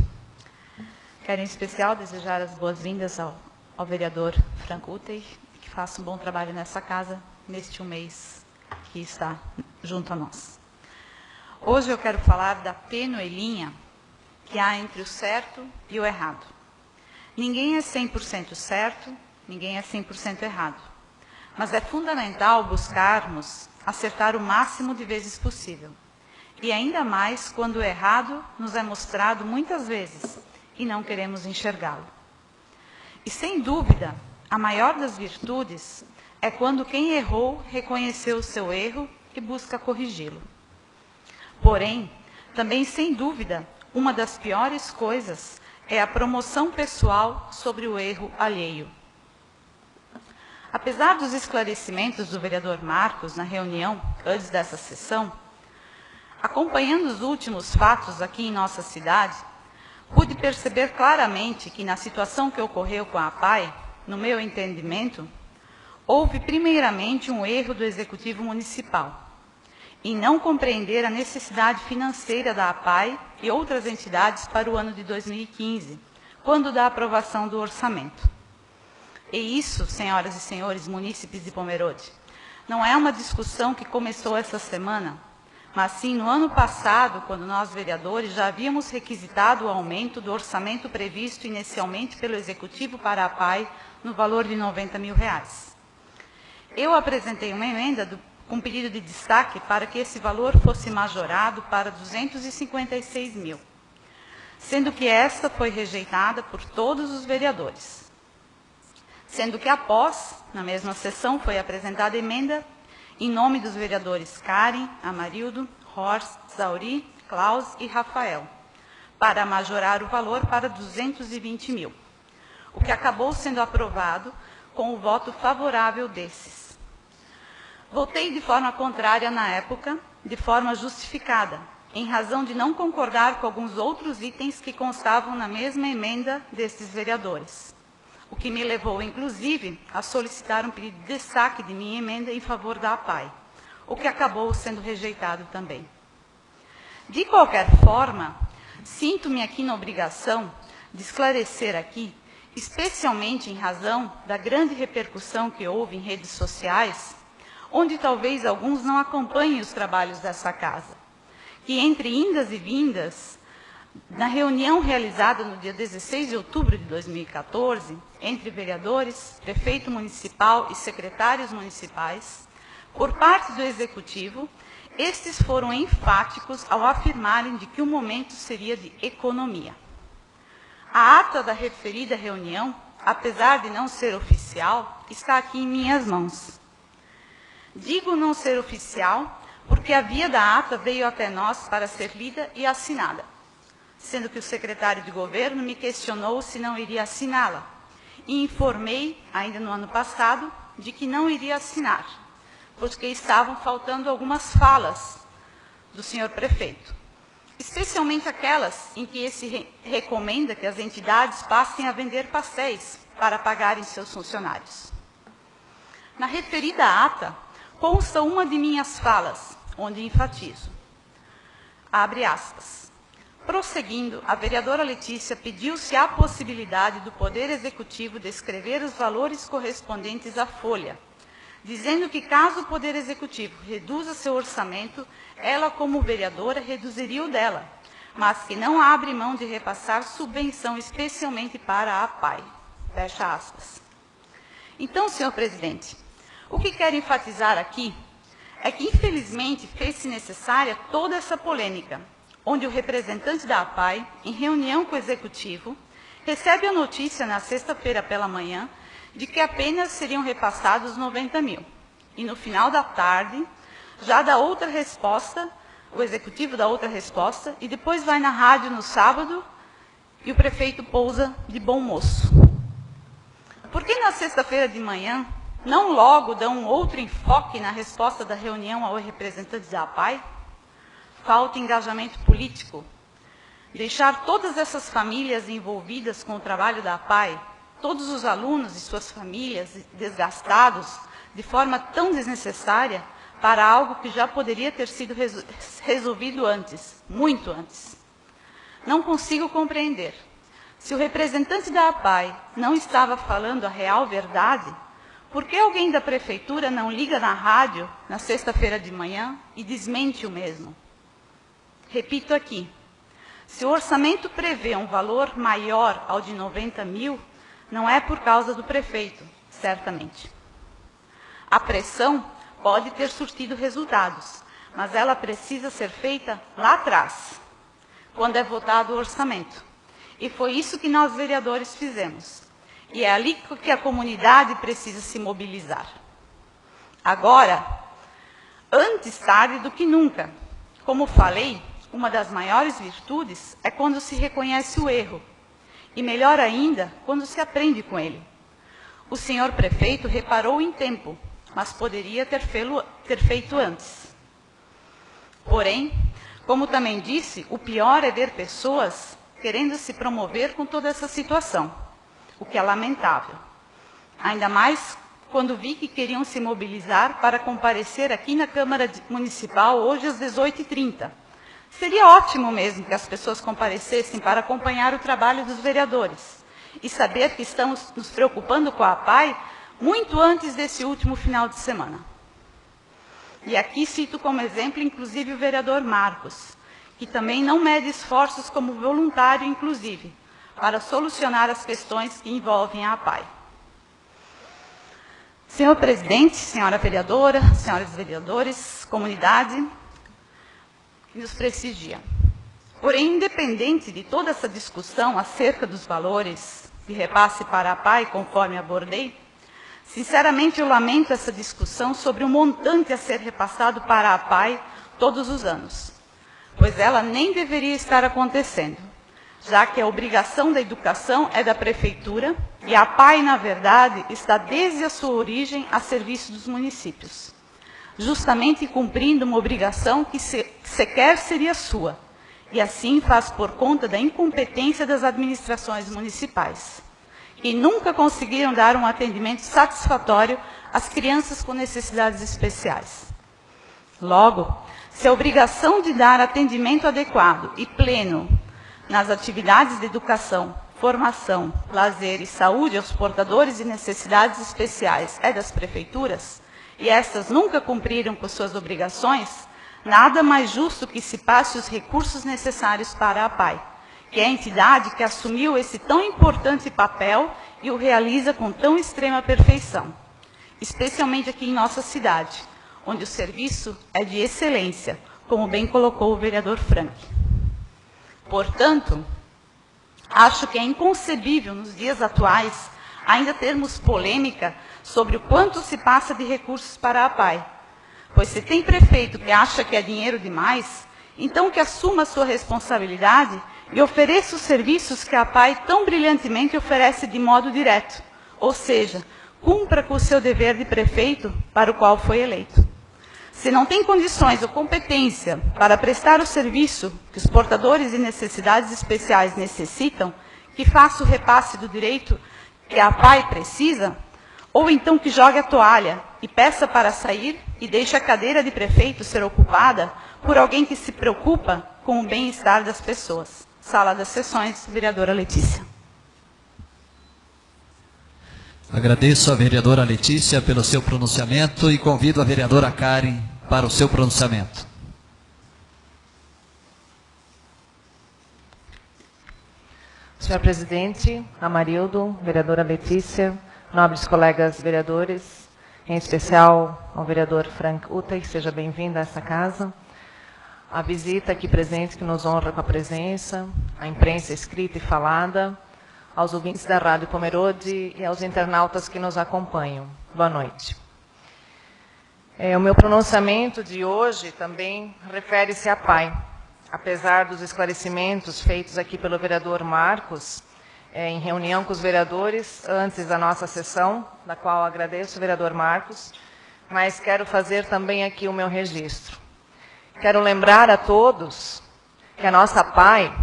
Quero em especial desejar as boas-vindas ao vereador Franco Utey, que faça um bom trabalho nessa casa, neste mês que está junto a nós. Hoje eu quero falar da Penuelinha, que há entre o certo e o errado. Ninguém é 100% certo, ninguém é 100% errado. Mas é fundamental buscarmos acertar o máximo de vezes possível. E ainda mais quando o errado nos é mostrado muitas vezes e não queremos enxergá-lo. E sem dúvida, a maior das virtudes é quando quem errou reconheceu o seu erro e busca corrigi-lo. Porém, também sem dúvida, uma das piores coisas é a promoção pessoal sobre o erro alheio. Apesar dos esclarecimentos do vereador Marcos na reunião antes dessa sessão, acompanhando os últimos fatos aqui em nossa cidade, pude perceber claramente que na situação que ocorreu com a APAI, no meu entendimento, houve primeiramente um erro do Executivo Municipal, em não compreender a necessidade financeira da APAI e outras entidades para o ano de 2015, quando da aprovação do orçamento. E isso, senhoras e senhores munícipes de Pomerode, não é uma discussão que começou essa semana, mas sim no ano passado, quando nós, vereadores, já havíamos requisitado o aumento do orçamento previsto inicialmente pelo Executivo para a APAI no valor de R$90 mil. Eu apresentei uma emenda com pedido de destaque para que esse valor fosse majorado para 256 mil, sendo que esta foi rejeitada por todos os vereadores. Sendo que após, na mesma sessão, foi apresentada emenda em nome dos vereadores Karen, Amarildo, Horst, Zauri, Klaus e Rafael, para majorar o valor para 220 mil, o que acabou sendo aprovado com o voto favorável desses. Votei de forma contrária na época, de forma justificada, em razão de não concordar com alguns outros itens que constavam na mesma emenda desses vereadores, o que me levou, inclusive, a solicitar um pedido de destaque de minha emenda em favor da APAI, o que acabou sendo rejeitado também. De qualquer forma, sinto-me aqui na obrigação de esclarecer aqui, especialmente em razão da grande repercussão que houve em redes sociais, onde talvez alguns não acompanhem os trabalhos dessa casa, que entre indas e vindas, na reunião realizada no dia 16 de outubro de 2014, entre vereadores, prefeito municipal e secretários municipais, por parte do Executivo, estes foram enfáticos ao afirmarem de que o momento seria de economia. A ata da referida reunião, apesar de não ser oficial, está aqui em minhas mãos. Digo não ser oficial porque a via da ata veio até nós para ser lida e assinada, sendo que o secretário de governo me questionou se não iria assiná-la, e informei, ainda no ano passado, de que não iria assinar, porque estavam faltando algumas falas do senhor prefeito, especialmente aquelas em que se recomenda que as entidades passem a vender pastéis para pagarem seus funcionários. Na referida ata, consta uma de minhas falas, onde enfatizo, abre aspas, prosseguindo, a vereadora Letícia pediu-se a possibilidade do Poder Executivo descrever os valores correspondentes à folha, dizendo que caso o Poder Executivo reduza seu orçamento, ela, como vereadora, reduziria o dela, mas que não abre mão de repassar subvenção especialmente para a APAI. Fecha aspas. Então, senhor presidente, o que quero enfatizar aqui é que, infelizmente, fez-se necessária toda essa polêmica, onde o representante da APAI, em reunião com o Executivo, recebe a notícia na sexta-feira pela manhã de que apenas seriam repassados 90 mil. E no final da tarde, já dá outra resposta, o Executivo dá outra resposta, e depois vai na rádio no sábado e o prefeito pousa de bom moço. Por que na sexta-feira de manhã não logo dão um outro enfoque na resposta da reunião ao representante da APAI? Falta engajamento político. Deixar todas essas famílias envolvidas com o trabalho da APAI, todos os alunos e suas famílias desgastados de forma tão desnecessária para algo que já poderia ter sido resolvido antes, muito antes. Não consigo compreender. Se o representante da APAI não estava falando a real verdade, por que alguém da prefeitura não liga na rádio na sexta-feira de manhã e desmente o mesmo? Repito aqui, Se o orçamento prevê um valor maior ao de 90 mil, não é por causa do prefeito, certamente. A pressão pode ter surtido resultados, mas ela precisa ser feita lá atrás, quando é votado o orçamento. E foi isso que nós, vereadores, fizemos. E é ali que a comunidade precisa se mobilizar. Agora, antes tarde do que nunca. Como falei, uma das maiores virtudes é quando se reconhece o erro. E melhor ainda, quando se aprende com ele. O senhor prefeito reparou em tempo, mas poderia ter feito antes. Porém, como também disse, o pior é ver pessoas querendo se promover com toda essa situação, o que é lamentável. Ainda mais quando vi que queriam se mobilizar para comparecer aqui na Câmara Municipal hoje às 18h30. Seria ótimo mesmo que as pessoas comparecessem para acompanhar o trabalho dos vereadores e saber que estamos nos preocupando com a APAI muito antes desse último final de semana. E aqui cito como exemplo, inclusive, o vereador Marcos, que também não mede esforços como voluntário, inclusive, para solucionar as questões que envolvem a APAI. Senhor presidente, senhora vereadora, senhores vereadores, comunidade que nos prestigia. Porém, independente de toda essa discussão acerca dos valores de repasse para a APAI, conforme abordei, sinceramente eu lamento essa discussão sobre o montante a ser repassado para a APAI todos os anos, pois ela nem deveria estar acontecendo, já que a obrigação da educação é da prefeitura e a APAI, na verdade, está desde a sua origem a serviço dos municípios, justamente cumprindo uma obrigação que sequer seria sua, e assim faz por conta da incompetência das administrações municipais, que nunca conseguiram dar um atendimento satisfatório às crianças com necessidades especiais. Logo, se a obrigação de dar atendimento adequado e pleno nas atividades de educação, formação, lazer e saúde aos portadores de necessidades especiais é das prefeituras, e estas nunca cumpriram com suas obrigações, nada mais justo que se passe os recursos necessários para a APAI, que é a entidade que assumiu esse tão importante papel e o realiza com tão extrema perfeição, especialmente aqui em nossa cidade, onde o serviço é de excelência, como bem colocou o vereador Frank. Portanto, acho que é inconcebível, nos dias atuais, ainda termos polêmica sobre o quanto se passa de recursos para a APAI. Pois se tem prefeito que acha que é dinheiro demais, então que assuma a sua responsabilidade e ofereça os serviços que a APAI tão brilhantemente oferece de modo direto, ou seja, cumpra com o seu dever de prefeito para o qual foi eleito. Se não tem condições ou competência para prestar o serviço que os portadores de necessidades especiais necessitam, que faça o repasse do direito que a APAI precisa, ou então que jogue a toalha e peça para sair e deixe a cadeira de prefeito ser ocupada por alguém que se preocupa com o bem-estar das pessoas. Sala das Sessões, vereadora Letícia. Agradeço à vereadora Letícia pelo seu pronunciamento e convido a vereadora Karen para o seu pronunciamento. Senhor presidente, Amarildo, vereadora Letícia, nobres colegas vereadores, em especial ao vereador Frank Utey, seja bem-vindo a essa casa. A visita aqui presente que nos honra com a presença, a imprensa escrita e falada, aos ouvintes da Rádio Pomerode e aos internautas que nos acompanham. Boa noite. O meu pronunciamento de hoje também refere-se à APAI. Apesar dos esclarecimentos feitos aqui pelo vereador Marcos, em reunião com os vereadores, antes da nossa sessão, da qual agradeço o vereador Marcos, mas quero fazer também aqui o meu registro. Quero lembrar a todos que a nossa APAI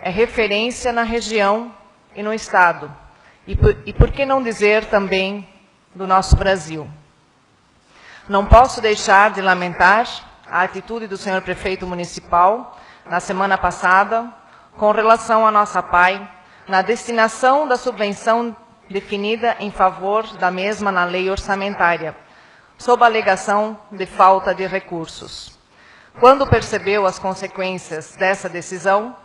é referência na região e no Estado, e por que não dizer também do nosso Brasil. Não posso deixar de lamentar a atitude do senhor prefeito municipal, na semana passada, com relação à nossa APAI, na destinação da subvenção definida em favor da mesma na lei orçamentária, sob a alegação de falta de recursos. Quando percebeu as consequências dessa decisão,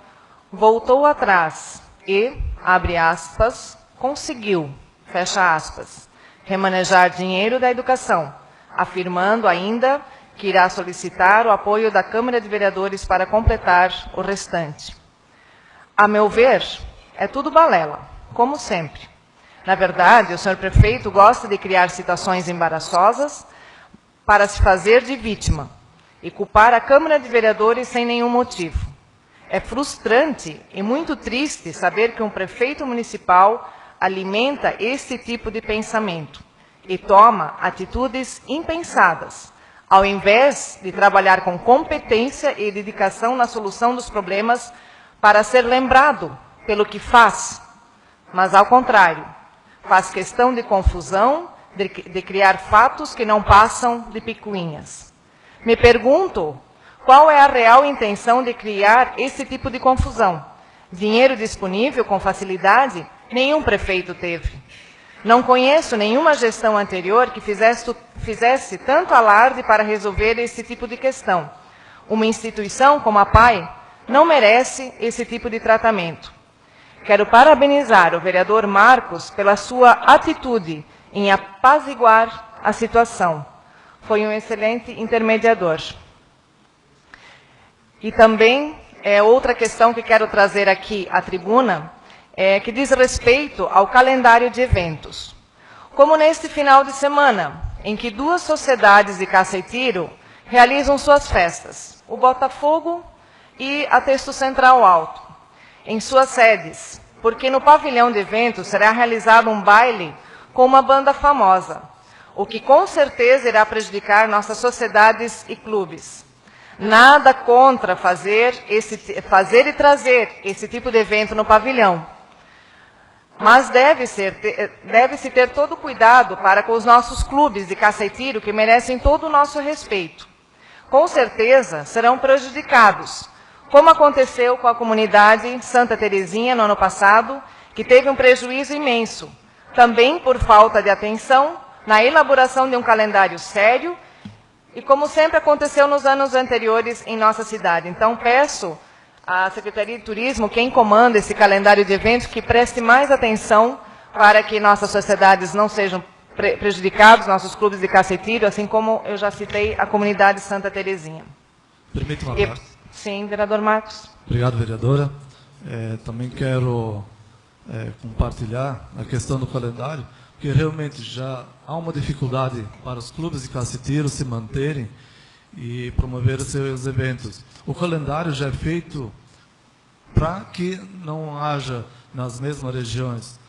voltou atrás e, abre aspas, conseguiu, fecha aspas, remanejar dinheiro da educação, afirmando ainda que irá solicitar o apoio da Câmara de Vereadores para completar o restante. A meu ver, é tudo balela, como sempre. Na verdade, o senhor prefeito gosta de criar situações embaraçosas para se fazer de vítima e culpar a Câmara de Vereadores sem nenhum motivo. É frustrante e muito triste saber que um prefeito municipal alimenta esse tipo de pensamento e toma atitudes impensadas, ao invés de trabalhar com competência e dedicação na solução dos problemas para ser lembrado pelo que faz, mas ao contrário, faz questão de confusão, de criar fatos que não passam de picuinhas. Me pergunto, qual é a real intenção de criar esse tipo de confusão? Dinheiro disponível com facilidade? Nenhum prefeito teve. Não conheço nenhuma gestão anterior que fizesse tanto alarde para resolver esse tipo de questão. Uma instituição como a PAI não merece esse tipo de tratamento. Quero parabenizar o vereador Marcos pela sua atitude em apaziguar a situação. Foi um excelente intermediador. E também, outra questão que quero trazer aqui à tribuna, que diz respeito ao calendário de eventos. Como neste final de semana, em que duas sociedades de caça e tiro realizam suas festas, o Botafogo e a Texto Central Alto, em suas sedes, porque no pavilhão de eventos será realizado um baile com uma banda famosa, o que com certeza irá prejudicar nossas sociedades e clubes. Nada contra fazer e trazer esse tipo de evento no pavilhão, mas deve-se ter todo o cuidado para com os nossos clubes de caça e tiro, que merecem todo o nosso respeito. Com certeza serão prejudicados, como aconteceu com a comunidade Santa Terezinha no ano passado, que teve um prejuízo imenso, também por falta de atenção na elaboração de um calendário sério, e como sempre aconteceu nos anos anteriores em nossa cidade. Então, peço à Secretaria de Turismo, quem comanda esse calendário de eventos, que preste mais atenção para que nossas sociedades não sejam prejudicadas, nossos clubes de caça e tiro, assim como eu já citei a comunidade Santa Terezinha. Permite uma parte? Sim, vereador Marcos. Obrigado, vereadora. Também quero compartilhar a questão do calendário, porque realmente já há uma dificuldade para os clubes de caça e tiro se manterem e promover seus eventos. O calendário já é feito para que não haja nas mesmas regiões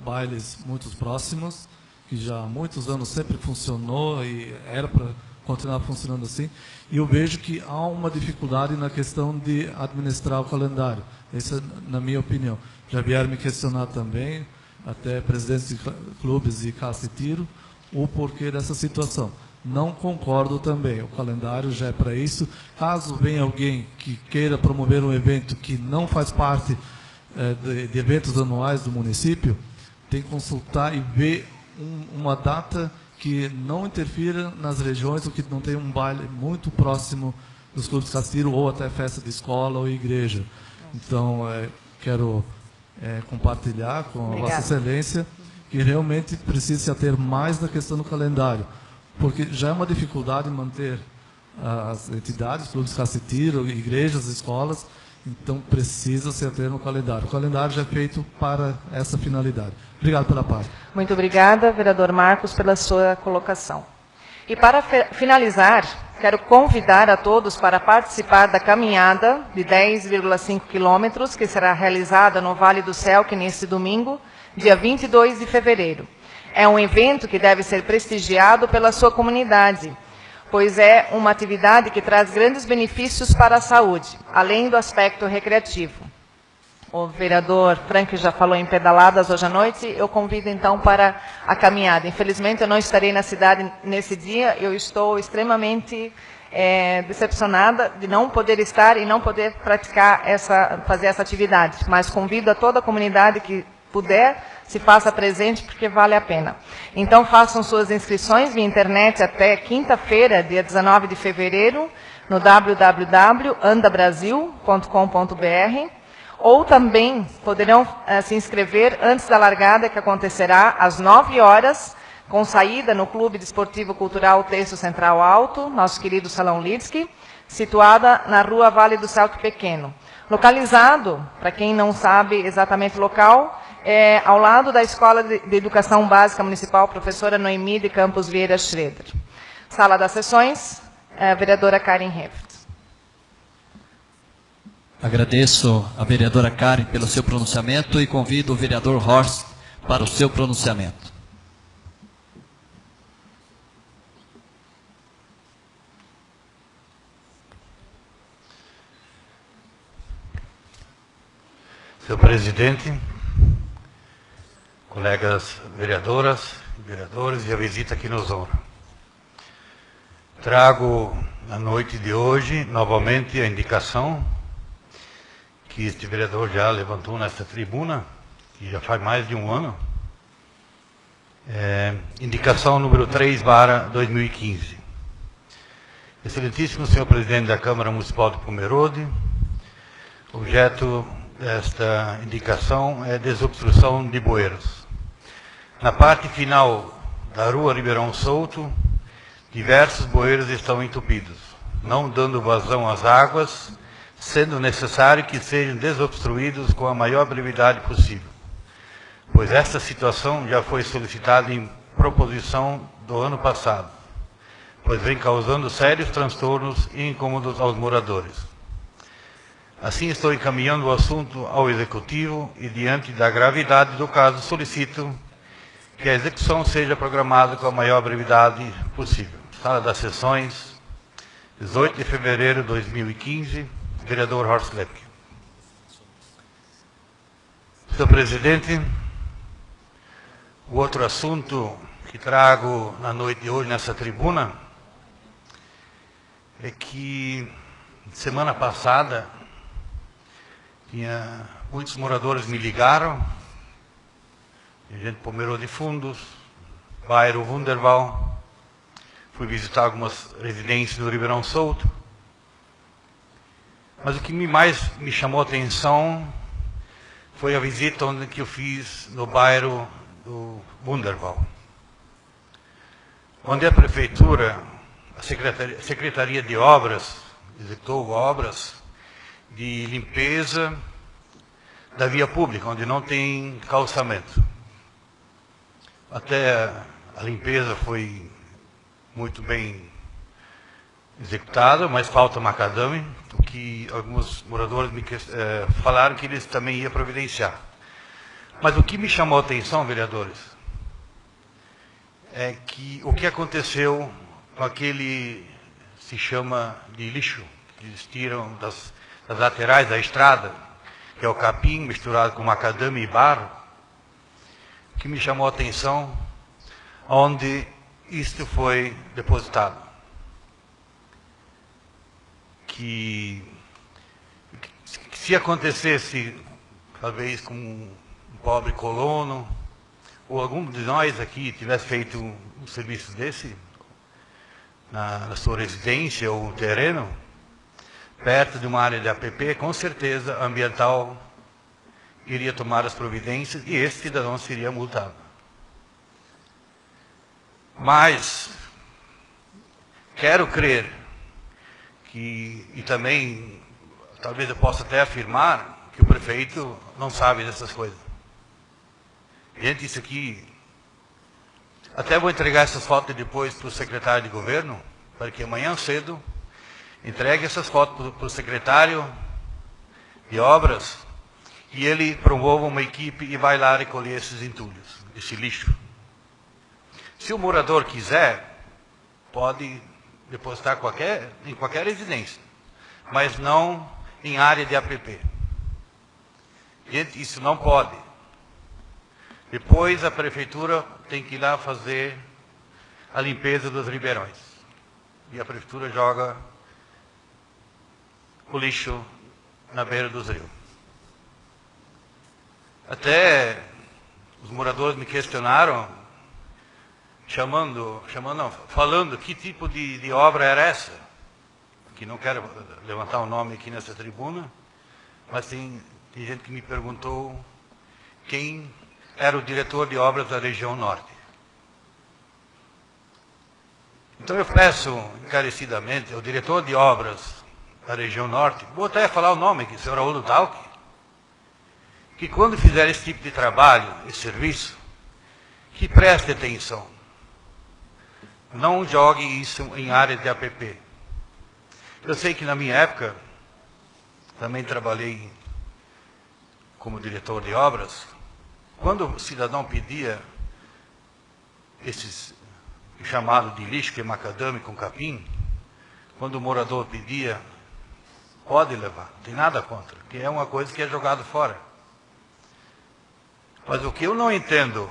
bailes muito próximos, que já há muitos anos sempre funcionou e era para continuar funcionando assim. E eu vejo que há uma dificuldade na questão de administrar o calendário. Essa é na minha opinião. Já vieram me questionar também, até presidentes de clubes de caça e tiro, o porquê dessa situação. Não concordo também, o calendário já é para isso. Caso venha alguém que queira promover um evento que não faz parte de eventos anuais do município, tem que consultar e ver uma data que não interfira nas regiões, ou que não tenha um baile muito próximo dos clubes de caça e tiro, ou até festa de escola ou igreja. Então, quero compartilhar com a Vossa Excelência que realmente precisa ter mais na questão do calendário, porque já é uma dificuldade manter as entidades, clubes de caça e tiro, igrejas, escolas, então precisa se ter no calendário. O calendário já é feito para essa finalidade. Obrigado pela parte. Muito obrigada, vereador Marcos, pela sua colocação. E para finalizar, quero convidar a todos para participar da caminhada de 10,5 quilômetros, que será realizada no Vale do Celque neste domingo, dia 22 de fevereiro. É um evento que deve ser prestigiado pela sua comunidade, pois é uma atividade que traz grandes benefícios para a saúde, além do aspecto recreativo. O vereador Frank já falou em pedaladas hoje à noite, eu convido então para a caminhada. Infelizmente eu não estarei na cidade nesse dia, eu estou extremamente decepcionada de não poder estar e não poder fazer essa atividade, mas convido a toda a comunidade que puder, se faça presente, porque vale a pena. Então façam suas inscrições via internet até quinta-feira, dia 19 de fevereiro, no www.andabrasil.com.br, ou também poderão se inscrever antes da largada, que acontecerá às 9 horas, com saída no Clube Desportivo Cultural Terço Central Alto, nosso querido Salão Litsky, situada na Rua Vale do Salto Pequeno. Localizado, para quem não sabe exatamente o local, ao lado da Escola de Educação Básica Municipal Professora Noemi de Campos Vieira Schroeder. Sala das sessões, vereadora Karen Heft. Agradeço a vereadora Karen pelo seu pronunciamento e convido o vereador Horst para o seu pronunciamento. Senhor presidente, colegas vereadoras, vereadores e a visita que nos honra. Trago na noite de hoje novamente a indicação que este vereador já levantou nesta tribuna, que já faz mais de um ano, indicação número 3/2015. Excelentíssimo senhor presidente da Câmara Municipal de Pomerode, objeto desta indicação é desobstrução de bueiros. Na parte final da rua Ribeirão Souto, diversos bueiros estão entupidos, não dando vazão às águas, sendo necessário que sejam desobstruídos com a maior brevidade possível, pois esta situação já foi solicitada em proposição do ano passado, pois vem causando sérios transtornos e incômodos aos moradores. Assim, estou encaminhando o assunto ao Executivo e, diante da gravidade do caso, solicito que a execução seja programada com a maior brevidade possível. Sala das sessões, 18 de fevereiro de 2015, vereador Horst Lepke. Senhor presidente, o outro assunto que trago na noite de hoje nessa tribuna é que semana passada muitos moradores me ligaram, gente Pomerode Fundos, bairro Wunderwald, fui visitar algumas residências do Ribeirão Souto, mas o que mais me chamou a atenção foi a visita que eu fiz no bairro do Wunderwald, onde a Prefeitura, a Secretaria de Obras, executou obras de limpeza da via pública, onde não tem calçamento. Até a limpeza foi muito bem executada, mas falta macadame, o que alguns moradores me falaram que eles também iam providenciar. Mas o que me chamou a atenção, vereadores, é que o que aconteceu com aquele, se chama de lixo, que eles tiram das laterais da estrada, que é o capim misturado com macadame e barro, que me chamou a atenção onde isto foi depositado. Que se acontecesse, talvez com um pobre colono, ou algum de nós aqui tivesse feito um serviço desse, na sua residência ou um terreno, perto de uma área de APP, com certeza a ambiental iria tomar as providências e esse cidadão seria multado. Mas quero crer que, e também talvez eu possa até afirmar, que o prefeito não sabe dessas coisas. Gente, isso aqui, até vou entregar essas fotos depois para o secretário de governo, para que amanhã cedo entregue essas fotos para o secretário de obras e ele promova uma equipe e vai lá recolher esses entulhos, esse lixo. Se o morador quiser, pode depositar em qualquer residência, mas não em área de APP. Gente, isso não pode. Depois a prefeitura tem que ir lá fazer a limpeza dos ribeirões. E a prefeitura joga o lixo na beira dos rios. Até os moradores me questionaram, falando que tipo de obra era essa, que não quero levantar o nome aqui nessa tribuna, mas tem Tem gente que me perguntou quem era o diretor de obras da região norte. Então eu peço encarecidamente ao diretor de obras da região norte, vou até falar o nome aqui, o senhor Raul Dalk, que quando fizer esse tipo de trabalho, esse serviço, que preste atenção. Não jogue isso em áreas de APP. Eu sei que na minha época, também trabalhei como diretor de obras, quando o cidadão pedia esses chamados de lixo, que é macadame com capim, quando o morador pedia, pode levar, não tem nada contra, que é uma coisa que é jogada fora. Mas o que eu não entendo,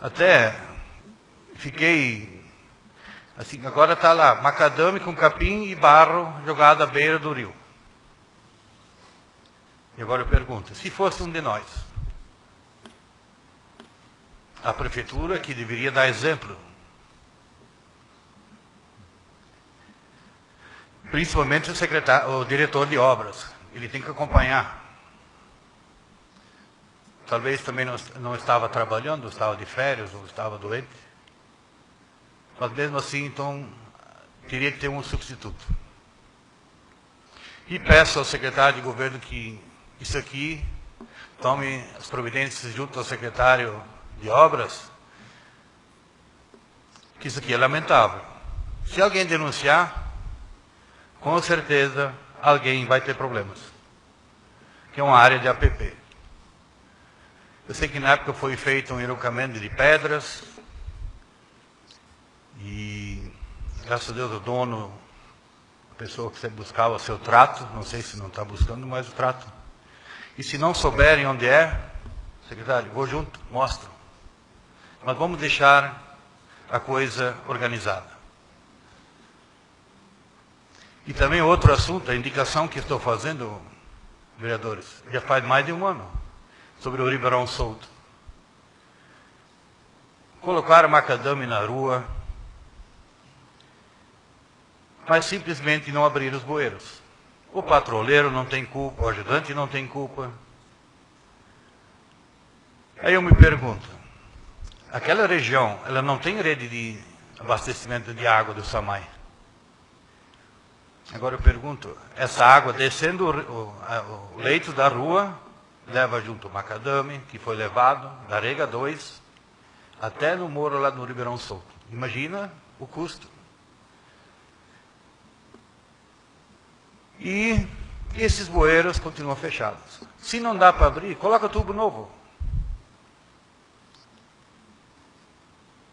até fiquei, assim, agora está lá, macadame com capim e barro jogado à beira do rio. E agora eu pergunto, se fosse um de nós, a prefeitura que deveria dar exemplo, principalmente o diretor de obras, ele tem que acompanhar. Talvez também não estava trabalhando, estava de férias ou estava doente, mas mesmo assim, então, teria que ter um substituto. E peço ao secretário de governo que isso aqui tome as providências junto ao secretário de obras, que isso aqui é lamentável. Se alguém denunciar, com certeza alguém vai ter problemas, que é uma área de APP. Eu sei que na época foi feito um enrocamento de pedras, e graças a Deus o dono, a pessoa que sempre buscava o seu trato, não sei se não está buscando mais o trato, e se não souberem onde é, secretário, vou junto, mostro. Mas vamos deixar a coisa organizada. E também outro assunto, a indicação que estou fazendo, vereadores, já faz mais de um ano, sobre o Ribeirão Solto. Colocar macadame na rua, mas simplesmente não abrir os bueiros. O patrulheiro não tem culpa, o ajudante não tem culpa. Aí eu me pergunto, aquela região, ela não tem rede de abastecimento de água do Samay. Agora eu pergunto, essa água descendo o leito da rua, leva junto o macadame, que foi levado da Rega 2 até no morro lá no Ribeirão Solto. Imagina o custo. E esses bueiros continuam fechados. Se não dá para abrir, coloca tubo novo.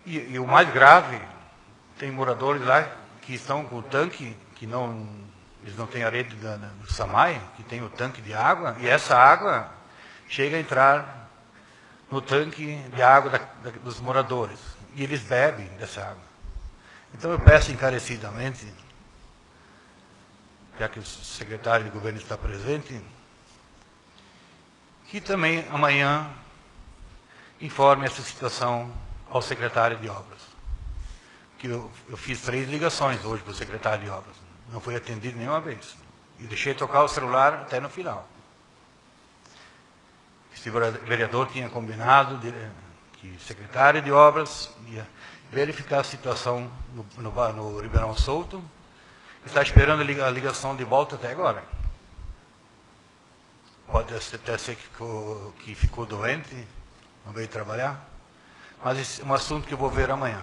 E o mais grave, tem moradores lá que estão com o tanque, que eles não têm a rede do Samay, que tem o tanque de água, e essa água chega a entrar no tanque de água dos moradores. E eles bebem dessa água. Então eu peço encarecidamente, já que o secretário de governo está presente, que também amanhã informe essa situação ao secretário de obras. Que eu fiz 3 ligações hoje para o secretário de obras. Não foi atendido nenhuma vez. E deixei tocar o celular até no final. Esse vereador tinha combinado que o secretário de obras ia verificar a situação no Ribeirão Solto. Está esperando a ligação de volta até agora. Pode até ser que ficou doente, não veio trabalhar. Mas esse é um assunto que eu vou ver amanhã.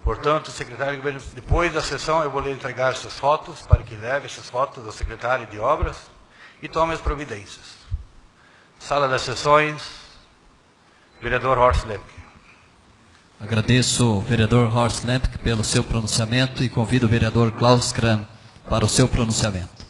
Portanto, secretário de governo, depois da sessão eu vou lhe entregar essas fotos, para que leve essas fotos ao secretário de obras e tome as providências. Sala das sessões, vereador Horst Lemke. Agradeço o vereador Horst Lemke pelo seu pronunciamento e convido o vereador Klaus Kram para o seu pronunciamento.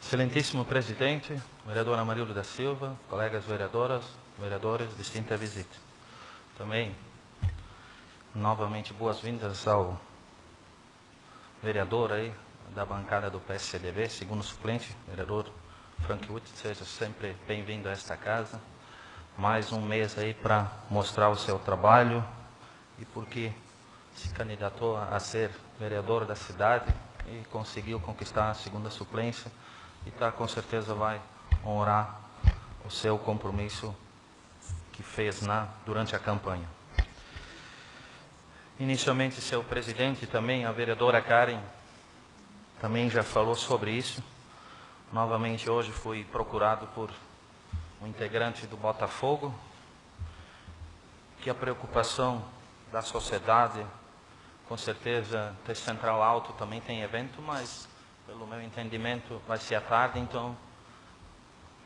Excelentíssimo presidente, vereadora Amarildo da Silva, colegas vereadoras, vereadores, distinta visita. Também, novamente, boas-vindas ao vereador aí da bancada do PSCDB, segundo suplente, vereador Frank Witt, seja sempre bem-vindo a esta casa. mais um mês aí para mostrar o seu trabalho e porque se candidatou a ser vereador da cidade e conseguiu conquistar a segunda suplência e com certeza vai honrar o seu compromisso que fez durante a campanha. Inicialmente, seu presidente também, a vereadora Karen, também já falou sobre isso. Novamente hoje fui procurado por um integrante do Botafogo, que a preocupação da sociedade, com certeza, a Central Alto também tem evento, mas pelo meu entendimento vai ser à tarde, então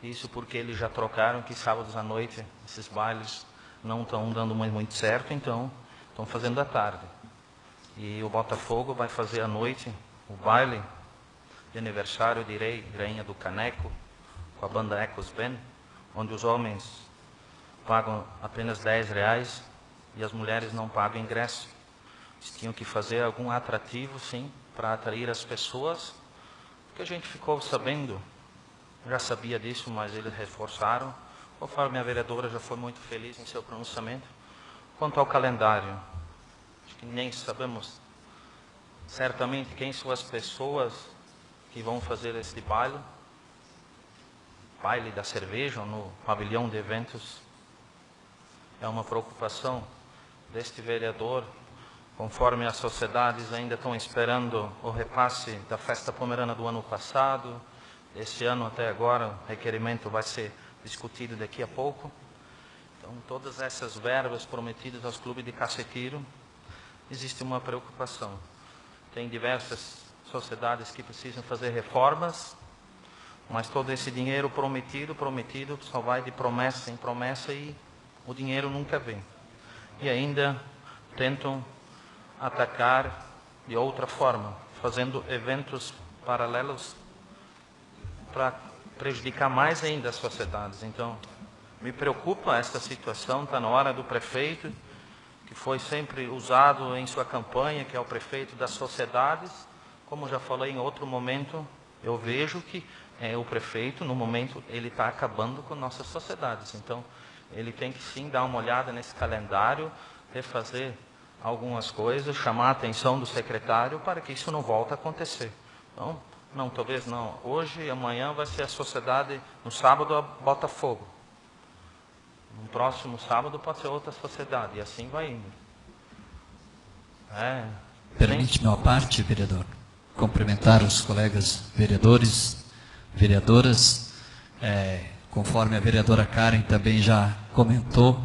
isso porque eles já trocaram que sábados à noite esses bailes não estão dando muito certo, então estão fazendo à tarde. E o Botafogo vai fazer à noite o baile de aniversário de Rainha do Caneco, com a banda Ecos Band, onde os homens pagam apenas R$10 e as mulheres não pagam ingresso. Eles tinham que fazer algum atrativo, sim, para atrair as pessoas, porque a gente ficou sabendo, já sabia disso, mas eles reforçaram, conforme a vereadora já foi muito feliz em seu pronunciamento. Quanto ao calendário, acho que nem sabemos certamente quem são as pessoas que vão fazer este baile da cerveja no pavilhão de eventos. É uma preocupação deste vereador, conforme as sociedades ainda estão esperando o repasse da festa pomerana do ano passado. Este ano até agora o requerimento vai ser discutido daqui a pouco. Então todas essas verbas prometidas aos clubes de Cacequiro, existe uma preocupação. Tem diversas sociedades que precisam fazer reformas, mas todo esse dinheiro prometido só vai de promessa em promessa e o dinheiro nunca vem. E ainda tentam atacar de outra forma, fazendo eventos paralelos para prejudicar mais ainda as sociedades. Então, me preocupa esta situação, está na hora do prefeito, que foi sempre usado em sua campanha, que é o prefeito das sociedades. Como já falei em outro momento, eu vejo que o prefeito, no momento, ele está acabando com nossas sociedades. Então, ele tem que sim dar uma olhada nesse calendário, refazer algumas coisas, chamar a atenção do secretário para que isso não volte a acontecer. Então, não, talvez não. Hoje e amanhã vai ser a sociedade, no sábado a Botafogo. No próximo sábado pode ser outra sociedade, e assim vai indo. Permite-me uma parte, vereador, cumprimentar os colegas vereadores, vereadoras, conforme a vereadora Karen também já comentou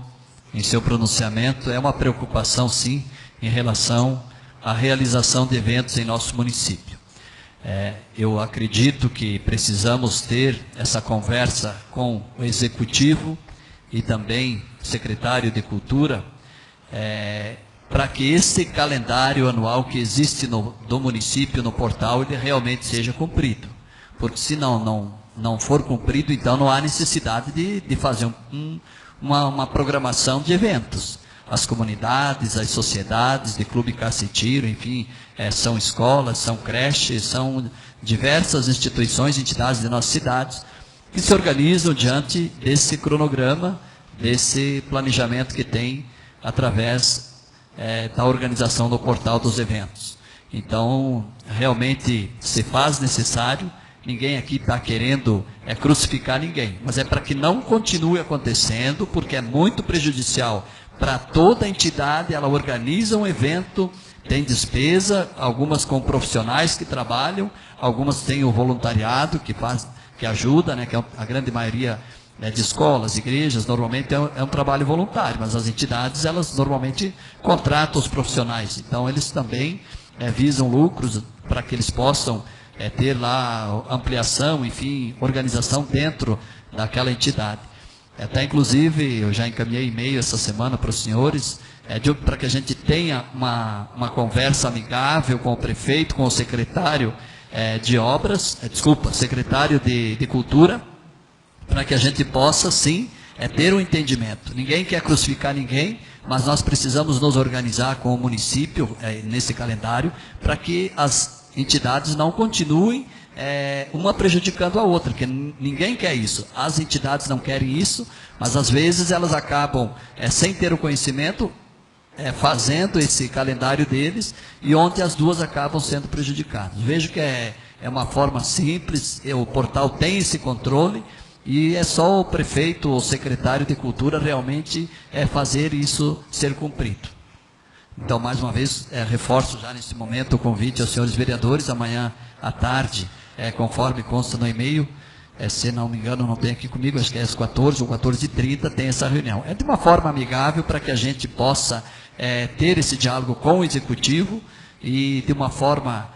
em seu pronunciamento, é uma preocupação sim em relação à realização de eventos em nosso município. Eu acredito que precisamos ter essa conversa com o Executivo e também o secretário de Cultura, para que esse calendário anual que existe do município no portal, ele realmente seja cumprido. Porque se não for cumprido, então não há necessidade de fazer uma programação de eventos. As comunidades, as sociedades de Clube Caça e Tiro, enfim, são escolas, são creches, são diversas instituições, entidades de nossas cidades, que se organizam diante desse cronograma, desse planejamento que tem através da organização do portal dos eventos. Então, realmente se faz necessário, ninguém aqui está querendo crucificar ninguém, mas é para que não continue acontecendo, porque é muito prejudicial para toda a entidade. Ela organiza um evento, tem despesa, algumas com profissionais que trabalham, algumas têm o voluntariado que ajuda, né, que é a grande maioria de escolas, igrejas, normalmente é um trabalho voluntário, mas as entidades, elas normalmente contratam os profissionais. Então, eles também visam lucros para que eles possam ter lá ampliação, enfim, organização dentro daquela entidade. Até, inclusive, eu já encaminhei e-mail essa semana para os senhores, para que a gente tenha uma conversa amigável com o prefeito, com o secretário de obras, secretário de cultura, para que a gente possa, sim, ter um entendimento. Ninguém quer crucificar ninguém, mas nós precisamos nos organizar com o município nesse calendário, para que as entidades não continuem uma prejudicando a outra, porque ninguém quer isso. As entidades não querem isso, mas às vezes elas acabam, sem ter o conhecimento, fazendo esse calendário deles, e onde as duas acabam sendo prejudicadas. Vejo que é uma forma simples, o portal tem esse controle, e é só o prefeito ou secretário de cultura realmente fazer isso ser cumprido. Então, mais uma vez, reforço já nesse momento o convite aos senhores vereadores, amanhã à tarde, conforme consta no e-mail, se não me engano, não tem aqui comigo, acho que é às 14 ou 14h30, tem essa reunião. É de uma forma amigável para que a gente possa ter esse diálogo com o executivo e de uma forma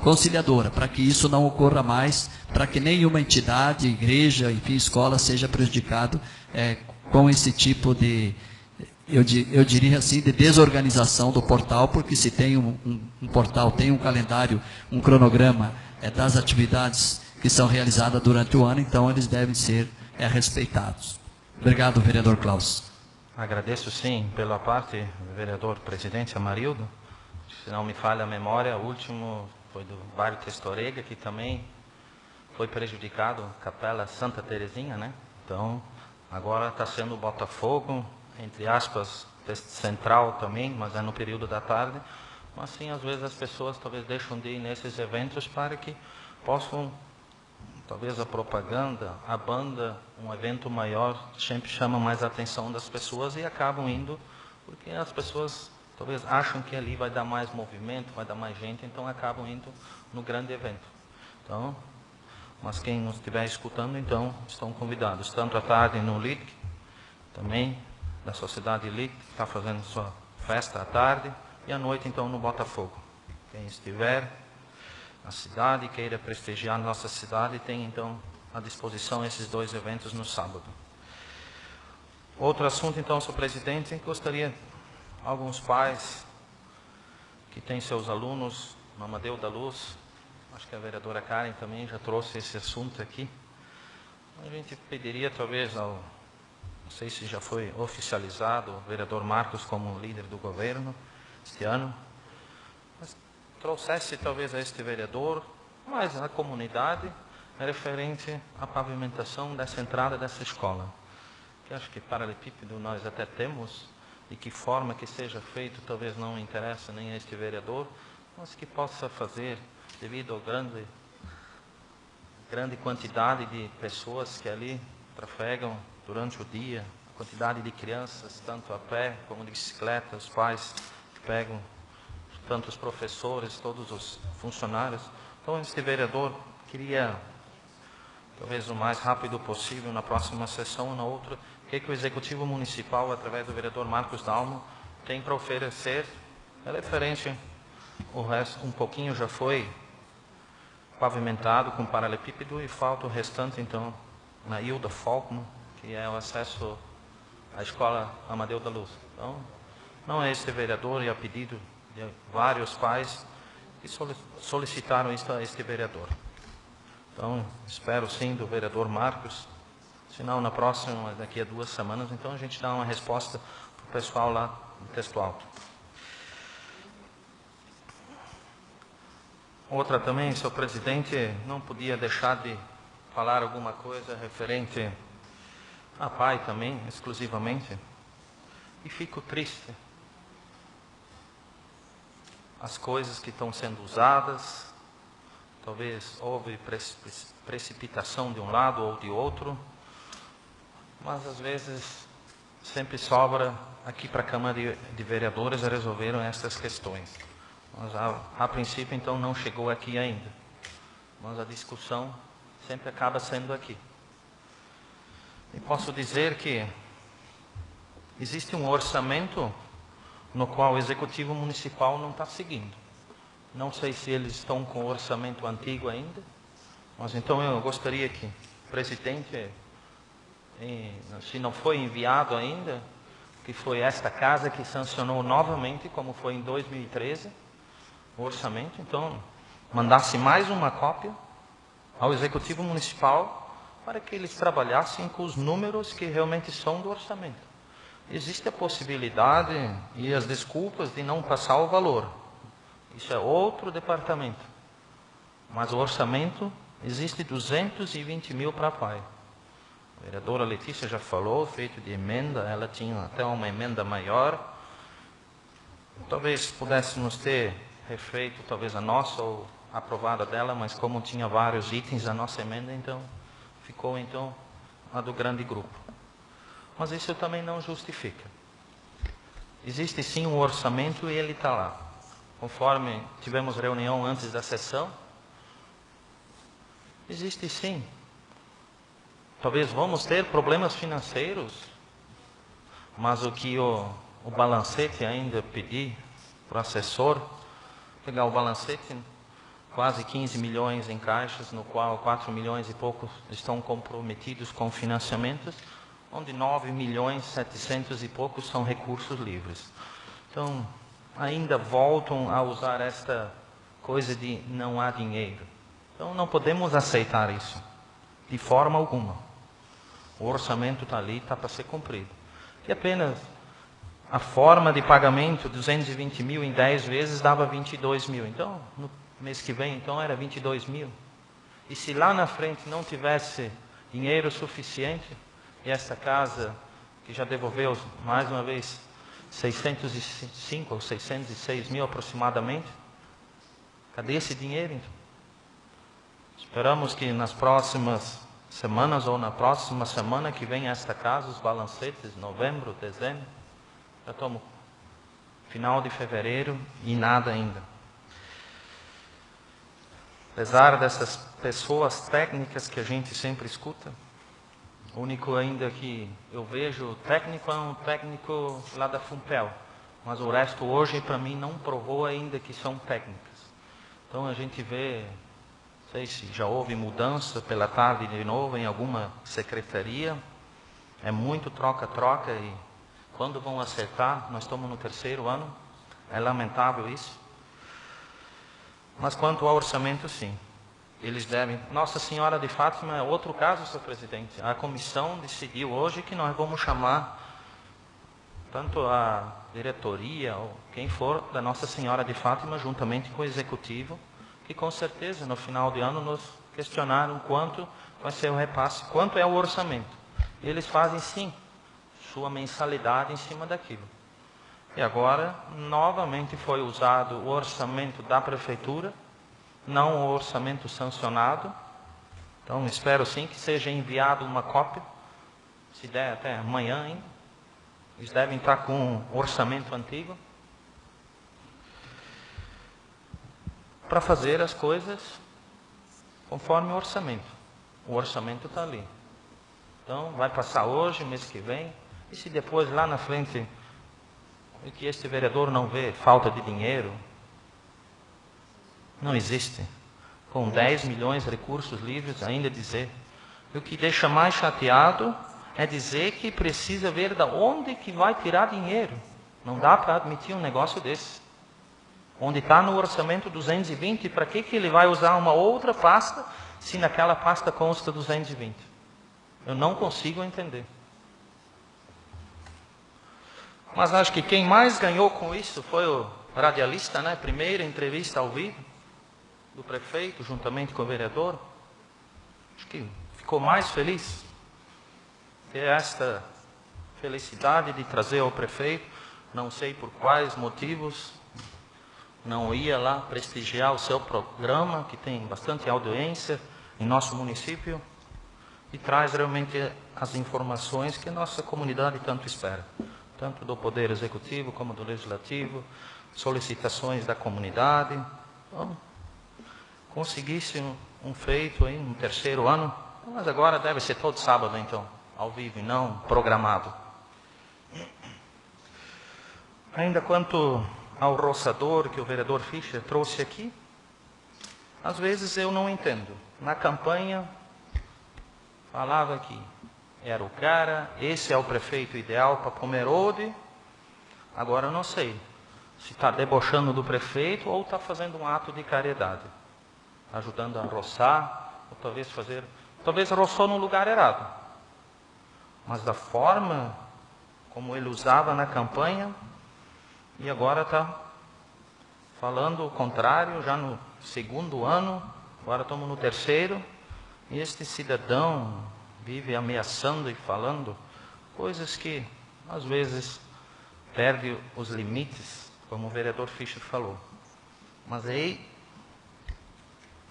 conciliadora, para que isso não ocorra mais, para que nenhuma entidade, igreja, enfim, escola seja prejudicado com esse tipo de, eu diria assim, de desorganização do portal, porque se tem um portal, tem um calendário, um cronograma das atividades que são realizadas durante o ano, então eles devem ser respeitados. Obrigado, vereador Klaus. Agradeço, sim, pela parte do vereador presidente Amarildo. Se não me falha a memória, o último foi do bairro Testorega, que também foi prejudicado, Capela Santa Terezinha, né? Então, agora está sendo Botafogo, entre aspas, central também, mas é no período da tarde. Mas sim, às vezes as pessoas talvez deixam de ir nesses eventos para que possam, talvez a propaganda, a banda, um evento maior, sempre chama mais a atenção das pessoas e acabam indo, porque as pessoas talvez acham que ali vai dar mais movimento, vai dar mais gente, então acabam indo no grande evento. Então, mas quem nos estiver escutando, então, estão convidados, tanto à tarde no LIC, também da Sociedade LIC, que está fazendo sua festa à tarde, e à noite, então, no Botafogo. Quem estiver na cidade e queira prestigiar nossa cidade, tem, então, à disposição esses dois eventos no sábado. Outro assunto, então, senhor presidente, gostaria, alguns pais que têm seus alunos no Amadeu da Luz, acho que a vereadora Karen também já trouxe esse assunto aqui, a gente pediria, talvez, não sei se já foi oficializado, o vereador Marcos como líder do governo este ano, mas trouxesse talvez a este vereador, mas a comunidade, referente à pavimentação dessa entrada dessa escola. Que acho que paralelepípedo nós até temos, de que forma que seja feito, talvez não interessa nem a este vereador, mas que possa fazer, devido à grande quantidade de pessoas que ali trafegam durante o dia, a quantidade de crianças, tanto a pé como de bicicleta, os pais que pegam, tanto os professores, todos os funcionários. Então, este vereador queria, talvez o mais rápido possível, na próxima sessão ou na outra, que o Executivo Municipal, através do vereador Marcos Dalmo, tem para oferecer, referente, o resto, um pouquinho já foi pavimentado com paralelepípedo e falta o restante, então, na Hilda Falcman, que é o acesso à Escola Amadeu da Luz. Então, não é este vereador, e a pedido de vários pais que solicitaram isso a este vereador. Então, espero sim do vereador Marcos, senão na próxima, daqui a 2 semanas, então a gente dá uma resposta para o pessoal lá no Texto Alto. Outra também, senhor presidente, não podia deixar de falar alguma coisa referente a pai também, exclusivamente, e fico triste. As coisas que estão sendo usadas, talvez houve precipitação de um lado ou de outro, mas às vezes sempre sobra aqui para a Câmara de Vereadores a resolveram essas questões. Mas a princípio, então, não chegou aqui ainda. Mas a discussão sempre acaba sendo aqui. E posso dizer que existe um orçamento no qual o Executivo Municipal não está seguindo. Não sei se eles estão com o orçamento antigo ainda, mas então eu gostaria que o presidente, se não foi enviado ainda, que foi esta casa que sancionou novamente, como foi em 2013, o orçamento, então mandasse mais uma cópia ao Executivo Municipal para que eles trabalhassem com os números que realmente são do orçamento. Existe a possibilidade e as desculpas de não passar o valor. Isso é outro departamento. Mas o orçamento, existe 220 mil para pai. A vereadora Letícia já falou, feito de emenda, ela tinha até uma emenda maior. Talvez pudéssemos ter refeito, talvez a nossa ou aprovada dela, mas como tinha vários itens a nossa emenda, então ficou então a do grande grupo. Mas isso também não justifica. Existe sim um orçamento e ele está lá. Conforme tivemos reunião antes da sessão, existe sim. Talvez vamos ter problemas financeiros, mas o que o balancete ainda pedi para o assessor, pegar o balancete, quase 15 milhões em caixas, no qual 4 milhões e poucos estão comprometidos com financiamentos, onde 9 milhões 700 e poucos são recursos livres. Então, ainda voltam a usar esta coisa de não há dinheiro. Então, não podemos aceitar isso, de forma alguma. O orçamento está ali, está para ser cumprido. E apenas a forma de pagamento, 220 mil em 10 vezes, dava 22 mil. Então, no mês que vem, então, era 22 mil. E se lá na frente não tivesse dinheiro suficiente, e esta casa, que já devolveu, mais uma vez, 605 ou 606 mil aproximadamente, cadê esse dinheiro, então? Esperamos que nas próximas semanas ou na próxima semana que vem a esta casa, os balancetes, novembro, dezembro, já estamos final de fevereiro e nada ainda. Apesar dessas pessoas técnicas que a gente sempre escuta, o único ainda que eu vejo técnico é um técnico lá da Fumpel, mas o resto hoje para mim não provou ainda que são técnicas. Então a gente vê, não sei se já houve mudança pela tarde de novo em alguma secretaria, é muito troca-troca e quando vão acertar, nós estamos no 3º ano, é lamentável isso. Mas quanto ao orçamento, sim. Eles devem. Nossa Senhora de Fátima é outro caso, senhor presidente. A comissão decidiu hoje que nós vamos chamar tanto a diretoria ou quem for da Nossa Senhora de Fátima, juntamente com o executivo, que com certeza no final de ano nos questionaram quanto vai ser o repasse, quanto é o orçamento. E eles fazem sim sua mensalidade em cima daquilo. E agora, novamente foi usado o orçamento da prefeitura, não o orçamento sancionado. Então, espero sim que seja enviado uma cópia, se der até amanhã ainda. Eles devem estar com o orçamento antigo, para fazer as coisas conforme o orçamento. O orçamento está ali. Então, vai passar hoje, mês que vem, e se depois lá na frente, que este vereador não vê falta de dinheiro, não existe. Com 10 milhões de recursos livres, ainda dizer. E o que deixa mais chateado é dizer que precisa ver de onde que vai tirar dinheiro. Não dá para admitir um negócio desse. Onde está no orçamento 220, para que ele vai usar uma outra pasta, se naquela pasta consta 220? Eu não consigo entender. Mas acho que quem mais ganhou com isso foi o radialista, né? Primeira entrevista ao vivo do prefeito, juntamente com o vereador. Acho que ficou mais feliz. Ter esta felicidade de trazer ao prefeito, não sei por quais motivos, não ia lá prestigiar o seu programa, que tem bastante audiência em nosso município, e traz realmente as informações que a nossa comunidade tanto espera, tanto do Poder Executivo como do Legislativo, solicitações da comunidade. Então, conseguisse um feito aí no 3º ano, mas agora deve ser todo sábado então, ao vivo e não programado. Ainda quanto ao roçador que o vereador Fischer trouxe aqui, às vezes eu não entendo. Na campanha falava que era o cara, esse é o prefeito ideal para Pomerode. Agora eu não sei se está debochando do prefeito ou está fazendo um ato de caridade, ajudando a roçar, ou talvez roçou no lugar errado. Mas da forma como ele usava na campanha, e agora está falando o contrário, já no 2º ano, agora estamos no terceiro, e este cidadão vive ameaçando e falando coisas que, às vezes, perde os limites, como o vereador Fischer falou. Mas aí,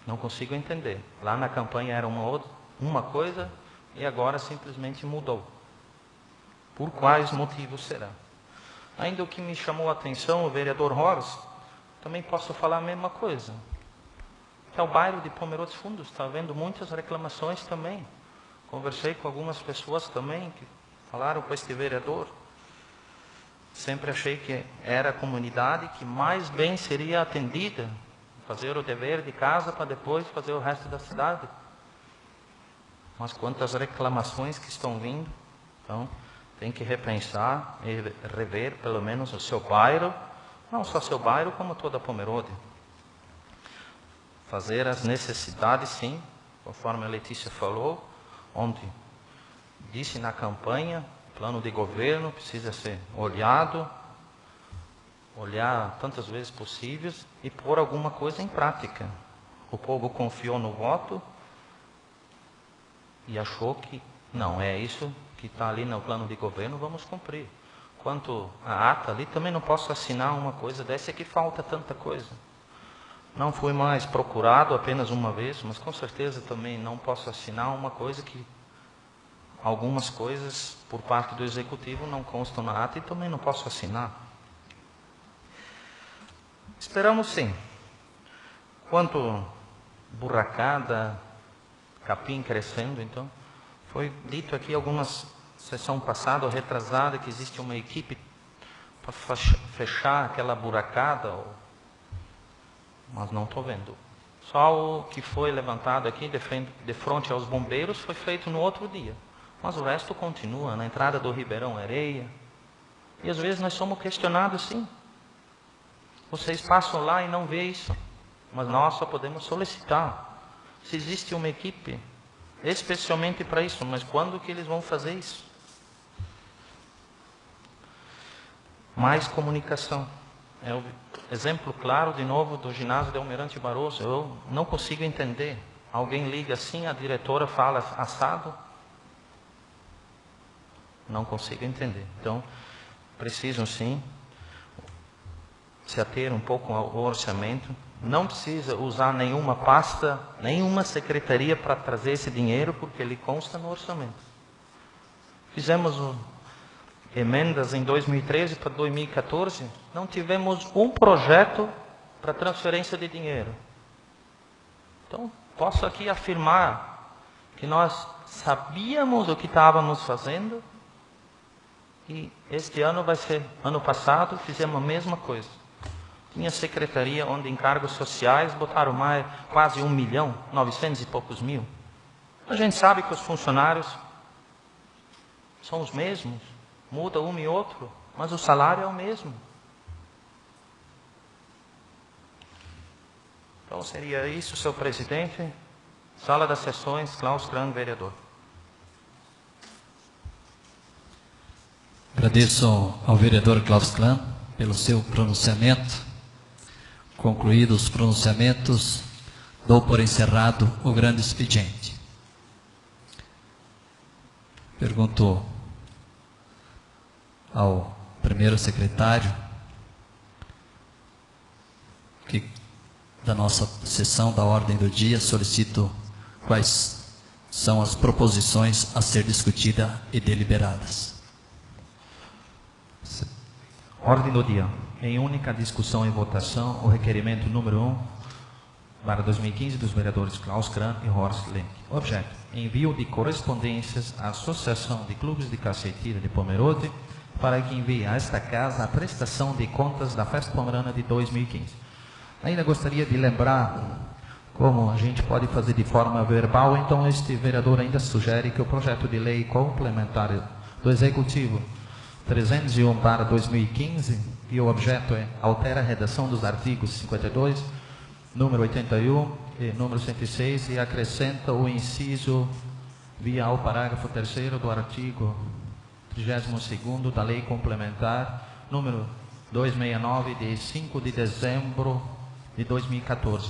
não consigo entender. Lá na campanha era uma coisa, e agora simplesmente mudou. Por quais motivos será? Ainda o que me chamou a atenção, o vereador Horst, também posso falar a mesma coisa. Que é o bairro de Pomerode Fundos, está havendo muitas reclamações também. Conversei com algumas pessoas também que falaram com este vereador. Sempre achei que era a comunidade que mais bem seria atendida, fazer o dever de casa para depois fazer o resto da cidade. Mas quantas reclamações que estão vindo, então tem que repensar e rever pelo menos o seu bairro, não só seu bairro, como toda a Pomerode. Fazer as necessidades, sim, conforme a Letícia falou, onde disse na campanha, plano de governo precisa ser olhar tantas vezes possíveis e pôr alguma coisa em prática. O povo confiou no voto e achou que não é isso que está ali no plano de governo, vamos cumprir. Quanto à ata ali, também não posso assinar uma coisa dessa, é que falta tanta coisa. Não fui mais procurado apenas uma vez, mas com certeza também não posso assinar uma coisa que algumas coisas por parte do Executivo não constam na ata e também não posso assinar. Esperamos sim. Quanto burracada, capim crescendo, então, foi dito aqui algumas sessão passada ou retrasada que existe uma equipe para fechar aquela buracada, mas não estou vendo. Só o que foi levantado aqui de frente aos bombeiros foi feito no outro dia. Mas o resto continua, na entrada do Ribeirão Areia. E às vezes nós somos questionados, sim. Vocês passam lá e não vê isso. Mas nós só podemos solicitar. Se existe uma equipe especialmente para isso, mas quando que eles vão fazer isso? Mais comunicação. É o exemplo claro, de novo, do ginásio de Almirante Barroso. Eu não consigo entender. Alguém liga assim, a diretora fala assado. Não consigo entender. Então, precisam sim se ater um pouco ao orçamento. Não precisa usar nenhuma pasta, nenhuma secretaria para trazer esse dinheiro, porque ele consta no orçamento. Fizemos emendas em 2013 para 2014, não tivemos um projeto para transferência de dinheiro. Então, posso aqui afirmar que nós sabíamos o que estávamos fazendo e este ano vai ser, ano passado, fizemos a mesma coisa. Tinha secretaria onde em cargos sociais botaram mais, quase 1 milhão, 900 e poucos mil. A gente sabe que os funcionários são os mesmos. Muda um e outro, mas o salário é o mesmo. Então seria isso, senhor presidente. Sala das sessões, Klaus Kran, vereador. Agradeço ao vereador Klaus Kran pelo seu pronunciamento. Concluídos os pronunciamentos, dou por encerrado o grande expediente. Pergunto ao primeiro secretário que da nossa sessão da ordem do dia, solicito quais são as proposições a ser discutidas e deliberadas. Ordem do dia. Em única discussão e votação, o requerimento número 1, para 2015, dos vereadores Klaus Kran e Horst Lenk. Objeto: envio de correspondências à Associação de Clubes de Caceitira de Pomerode para que envie a esta casa a prestação de contas da Festa Pomerana de 2015. Ainda gostaria de lembrar como a gente pode fazer de forma verbal, então este vereador ainda sugere que o projeto de lei complementar do Executivo 301 para 2015, e o objeto altera a redação dos artigos 52, número 81 e número 106 e acrescenta o inciso via ao parágrafo 3º do artigo 32º da Lei Complementar número 269 de 5 de dezembro de 2014.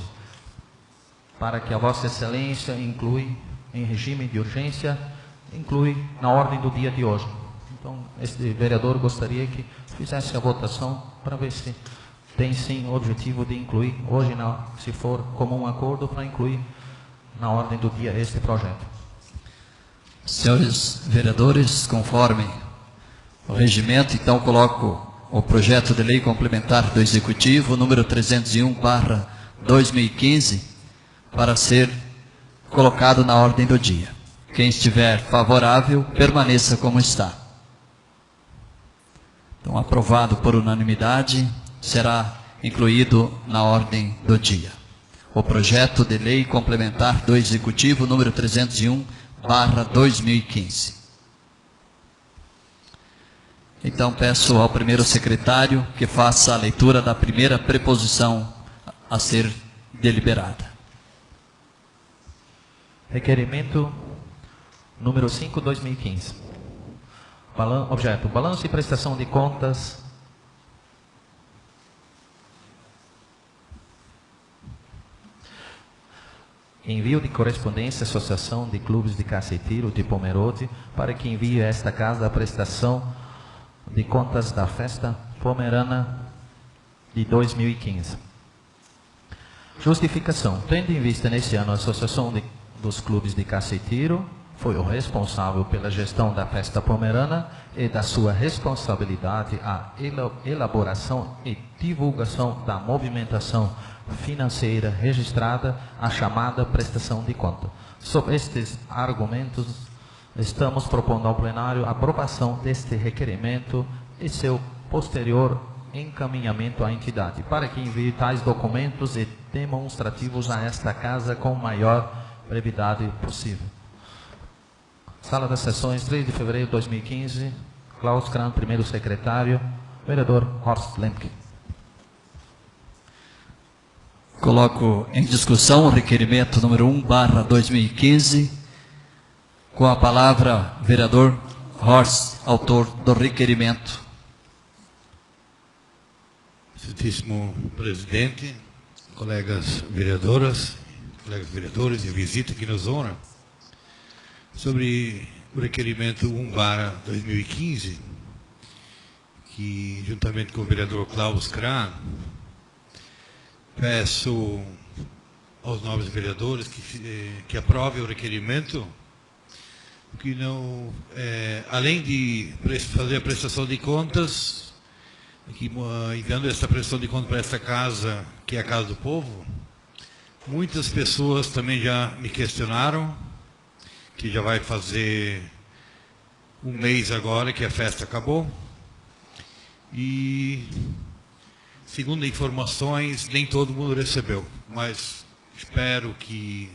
para que a Vossa Excelência inclui, em regime de urgência, inclui na ordem do dia de hoje. Então, este vereador gostaria que fizesse a votação para ver se tem sim o objetivo de incluir hoje, se for comum acordo, para incluir na ordem do dia este projeto. Senhores vereadores, conforme o regimento, então coloco o projeto de lei complementar do Executivo, número 301/2015, para ser colocado na ordem do dia. Quem estiver favorável, permaneça como está. Então, aprovado por unanimidade, será incluído na ordem do dia. O projeto de lei complementar do Executivo, número 301/2015. Então, peço ao primeiro secretário que faça a leitura da primeira preposição a ser deliberada. Requerimento número 5/2015. Objeto: balanço e prestação de contas envio de correspondência à Associação de Clubes de Caça e Tiro de Pomerode para que envie a esta casa a prestação de contas da Festa Pomerana de 2015. Justificação: tendo em vista neste ano a Associação dos Clubes de Caça e Tiro foi o responsável pela gestão da Festa Pomerana e da sua responsabilidade a elaboração e divulgação da movimentação financeira registrada, a chamada prestação de conta. Sob estes argumentos, estamos propondo ao plenário a aprovação deste requerimento e seu posterior encaminhamento à entidade, para que envie tais documentos e demonstrativos a esta casa com maior brevidade possível. Sala das Sessões, 3 de fevereiro de 2015, Klaus Kran, primeiro secretário, vereador Horst Lemke. Coloco em discussão o requerimento número 1/2015, com a palavra vereador Horst, autor do requerimento. Excelentíssimo presidente, colegas vereadoras, colegas vereadores e visita que nos honra, sobre o requerimento 1/2015, que juntamente com o vereador Klaus Kran, peço aos nobres vereadores que aprovem o requerimento, que não, além de fazer a prestação de contas, enviando essa prestação de contas para esta casa, que é a Casa do Povo, muitas pessoas também já me questionaram, que já vai fazer um mês agora que a festa acabou, e segundo informações, nem todo mundo recebeu, mas espero que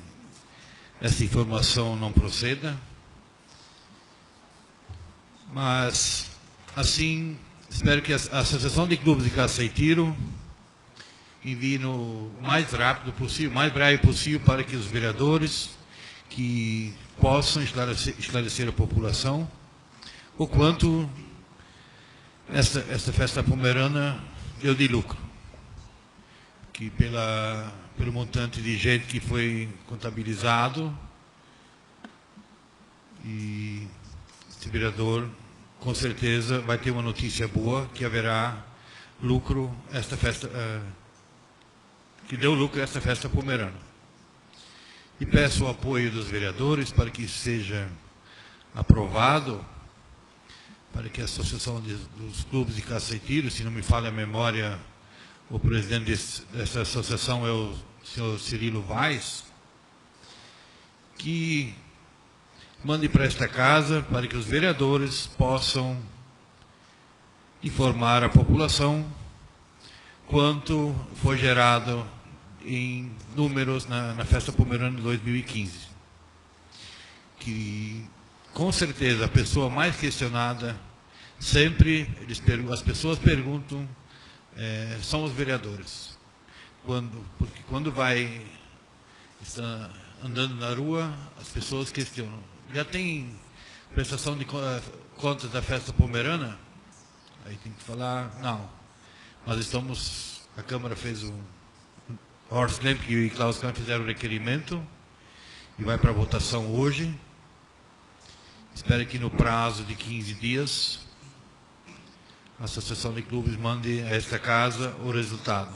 essa informação não proceda. Mas, assim, espero que a Associação de Clubes de Caça e Tiro envie no mais rápido possível, mais breve possível, para que os vereadores que possam esclarecer a população o quanto esta festa pomerana deu de lucro, que pelo montante de gente que foi contabilizado, e esse vereador com certeza vai ter uma notícia boa, que haverá lucro esta festa, que deu lucro a esta festa pomerana. E peço o apoio dos vereadores para que seja aprovado, para que a Associação dos Clubes de Caça e Tiro, se não me falha a memória, o presidente dessa associação é o senhor Cirilo Vaz, que mande para esta casa, para que os vereadores possam informar a população quanto foi gerado em números na Festa Pomerana de 2015. Que, com certeza, a pessoa mais questionada, sempre as pessoas perguntam, são os vereadores. Porque quando está andando na rua, as pessoas questionam. Já tem prestação de contas da Festa Pomerana? Aí tem que falar, não. Nós a Câmara fez Horst Lemke e Klaus Kahn fizeram o requerimento e vai para votação hoje. Espero que no prazo de 15 dias a Associação de Clubes mande a esta casa o resultado.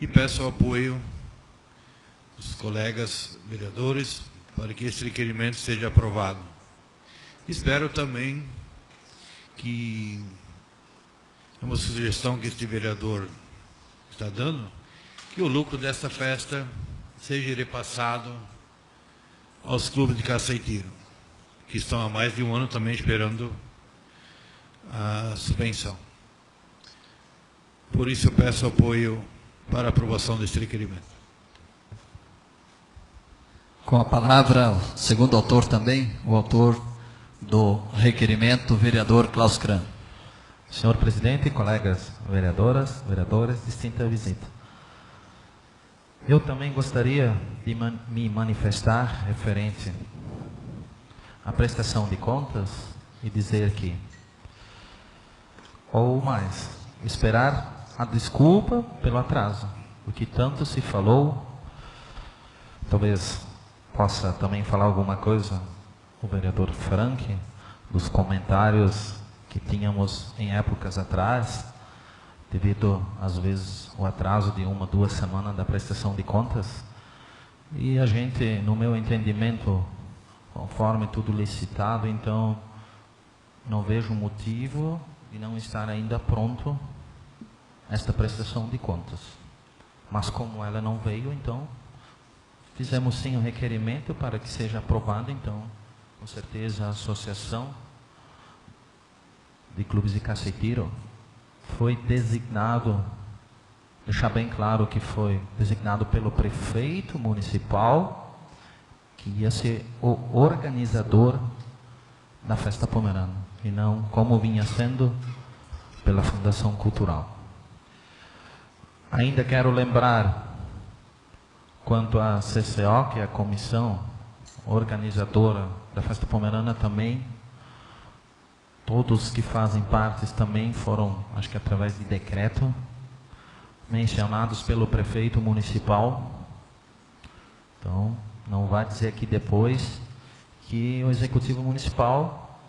E peço o apoio dos colegas vereadores para que esse requerimento seja aprovado. Espero também que uma sugestão que este vereador está dando, que o lucro desta festa seja repassado aos clubes de Caceitiro, que estão há mais de um ano também esperando a subvenção. Por isso eu peço apoio para a aprovação deste requerimento. Com a palavra, o segundo autor também, o autor do requerimento, o vereador Klaus Kahn. Senhor presidente, colegas vereadoras, vereadores, distinta visita. Eu também gostaria de me manifestar referente à prestação de contas e dizer que, ou mais, esperar a desculpa pelo atraso, porque tanto se falou, talvez possa também falar alguma coisa o vereador Frank, dos comentários que tínhamos em épocas atrás, devido, às vezes, o atraso de 1, 2 semanas da prestação de contas. E a gente, no meu entendimento, conforme tudo licitado, então, não vejo motivo de não estar ainda pronto esta prestação de contas. Mas como ela não veio, então, fizemos sim o requerimento para que seja aprovado, então, com certeza a Associação de Clubes de Caceitiro foi designado, deixar bem claro que foi designado pelo prefeito municipal, que ia ser o organizador da festa pomerana, e não como vinha sendo pela Fundação Cultural. Ainda quero lembrar, quanto à CCO, que é a comissão organizadora da festa pomerana também, todos que fazem parte também foram, acho que através de decreto, mencionados pelo prefeito municipal. Então, não vai dizer aqui depois que o executivo municipal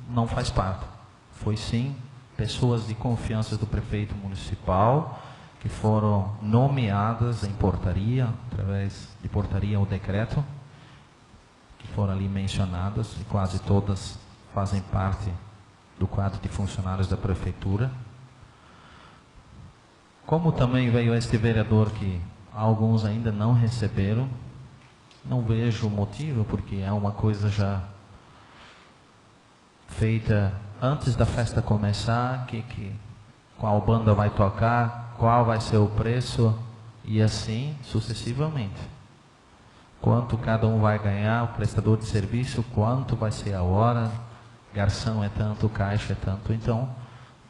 não faz parte. Foi sim pessoas de confiança do prefeito municipal que foram nomeadas em portaria, através de portaria ou decreto, que foram ali mencionadas, e quase todas fazem parte do quadro de funcionários da prefeitura. Como também veio este vereador que alguns ainda não receberam, não vejo motivo, porque é uma coisa já feita antes da festa começar, qual banda vai tocar, qual vai ser o preço, e assim sucessivamente. Quanto cada um vai ganhar, o prestador de serviço, quanto vai ser a hora, garçom é tanto, caixa é tanto, então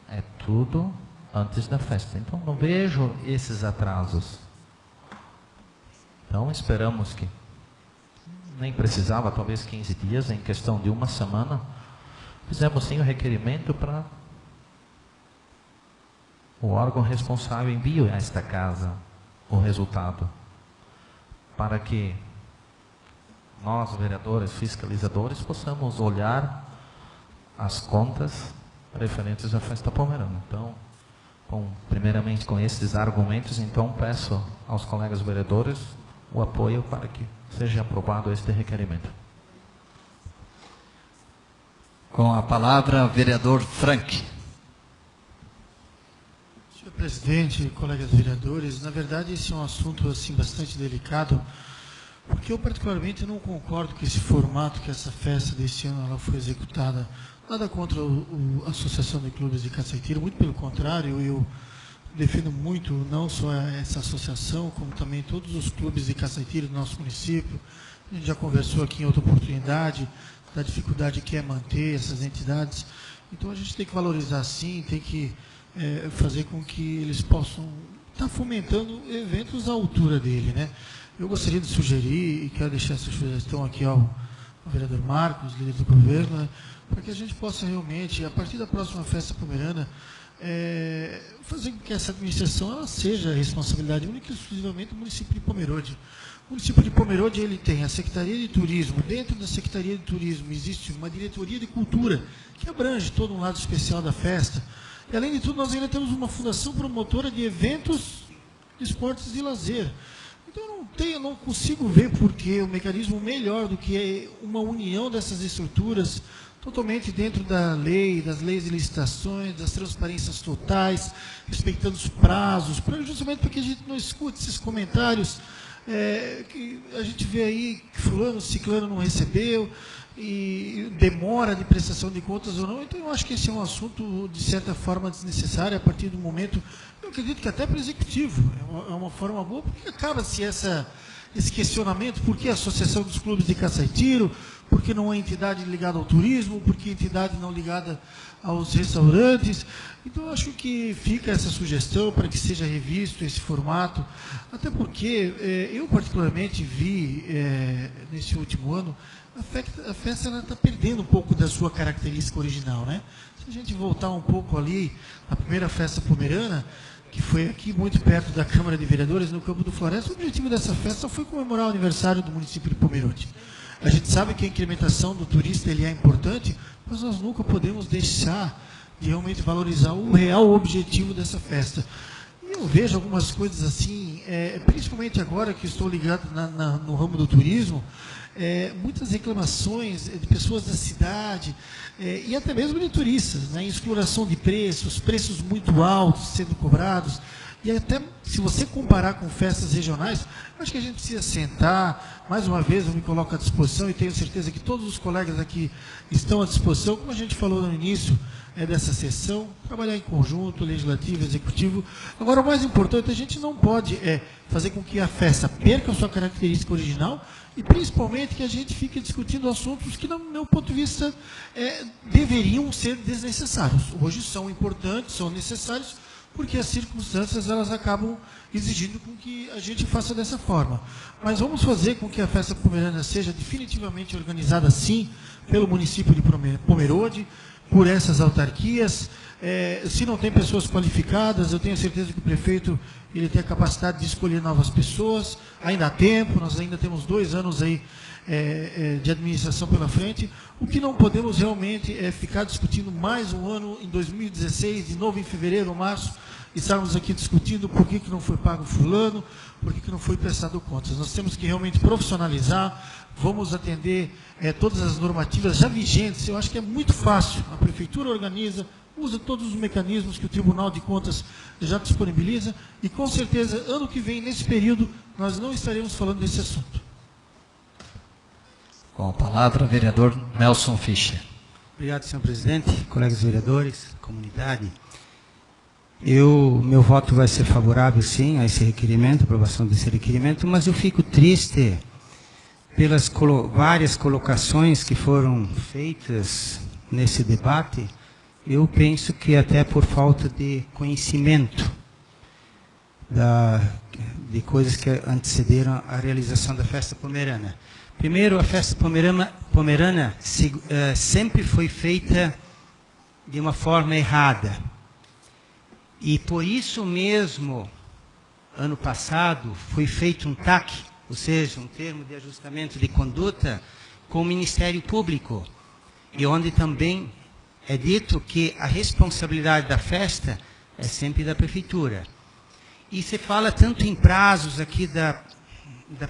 é tudo antes da festa. Então não vejo esses atrasos. Então esperamos que nem precisava, talvez 15 dias, em questão de 1 semana, fizemos sim o requerimento para o órgão responsável envie a esta casa o resultado, para que nós, vereadores, fiscalizadores, possamos olhar as contas referentes à festa pomerana. Então, primeiramente com esses argumentos, então peço aos colegas vereadores o apoio para que seja aprovado este requerimento. Com a palavra, vereador Frank. Senhor presidente, colegas vereadores, na verdade esse é um assunto assim bastante delicado, porque eu particularmente não concordo com esse formato que essa festa deste ano ela foi executada. Nada contra a Associação de Clubes de Caceitiro, muito pelo contrário, eu defendo muito não só essa associação, como também todos os clubes de Caceitiro do nosso município. A gente já conversou aqui em outra oportunidade da dificuldade que é manter essas entidades. Então a gente tem que valorizar sim, tem que fazer com que eles possam estar fomentando eventos à altura dele, né? Eu gostaria de sugerir, e quero deixar essa sugestão aqui ao vereador Marcos, líder do governo, né, para que a gente possa realmente, a partir da próxima festa pomerana, fazer com que essa administração ela seja responsabilidade única e exclusivamente do município de Pomerode. O município de Pomerode ele tem a Secretaria de Turismo. Dentro da Secretaria de Turismo existe uma diretoria de cultura que abrange todo um lado especial da festa. E, além de tudo, nós ainda temos uma fundação promotora de eventos, de esportes e lazer. Então, eu não consigo ver por que o mecanismo melhor do que uma união dessas estruturas totalmente dentro da lei, das leis de licitações, das transparências totais, respeitando os prazos, justamente para que a gente não escute esses comentários que a gente vê aí que fulano, ciclano não recebeu, e demora de prestação de contas ou não. Então, eu acho que esse é um assunto, de certa forma, desnecessário a partir do momento, eu acredito que até para o Executivo, é uma forma boa, porque acaba-se esse questionamento, por que a Associação dos Clubes de Caça e Tiro, por que não é entidade ligada ao turismo, por que entidade não ligada aos restaurantes. Então, eu acho que fica essa sugestão para que seja revisto esse formato, até porque eu particularmente vi, nesse último ano, a festa está perdendo um pouco da sua característica original, né? Se a gente voltar um pouco ali, a primeira festa pomerana, que foi aqui muito perto da Câmara de Vereadores, no Campo do Floresta, o objetivo dessa festa foi comemorar o aniversário do município de Pomerode. A gente sabe que a incrementação do turista ele é importante, mas nós nunca podemos deixar de realmente valorizar o real objetivo dessa festa. E eu vejo algumas coisas assim, principalmente agora que estou ligado no ramo do turismo, muitas reclamações de pessoas da cidade e até mesmo de turistas, né, em exploração de preços muito altos sendo cobrados. E até se você comparar com festas regionais, acho que a gente precisa sentar. Mais uma vez, eu me coloco à disposição e tenho certeza que todos os colegas aqui estão à disposição, como a gente falou no início dessa sessão, trabalhar em conjunto, legislativo, executivo. Agora, o mais importante, a gente não pode fazer com que a festa perca a sua característica original e, principalmente, que a gente fique discutindo assuntos que, no meu ponto de vista, deveriam ser desnecessários. Hoje são importantes, são necessários, porque as circunstâncias elas acabam exigindo com que a gente faça dessa forma. Mas vamos fazer com que a festa pomerana seja definitivamente organizada, sim, pelo município de Pomerode, por essas autarquias. Se não tem pessoas qualificadas, eu tenho certeza que o prefeito ele tem a capacidade de escolher novas pessoas. Ainda há tempo, nós ainda temos 2 anos aí de administração pela frente. O que não podemos realmente é ficar discutindo mais um ano em 2016, de novo em fevereiro ou março, estarmos aqui discutindo por que não foi pago fulano, por que não foi prestado contas. Nós temos que realmente profissionalizar, vamos atender todas as normativas já vigentes. Eu acho que é muito fácil, a Prefeitura organiza, usa todos os mecanismos que o Tribunal de Contas já disponibiliza, e com certeza, ano que vem, nesse período, nós não estaremos falando desse assunto. Com a palavra, vereador Nelson Fischer. Obrigado, senhor presidente, colegas vereadores, comunidade. Meu voto vai ser favorável, sim, a esse requerimento, aprovação desse requerimento, mas eu fico triste pelas várias colocações que foram feitas nesse debate. Eu penso que até por falta de conhecimento de coisas que antecederam a realização da festa pomerana. Primeiro, a festa pomerana sempre foi feita de uma forma errada. E por isso mesmo, ano passado, foi feito um TAC, ou seja, um termo de ajustamento de conduta, com o Ministério Público, e onde também é dito que a responsabilidade da festa é sempre da Prefeitura. E se fala tanto em prazos aqui da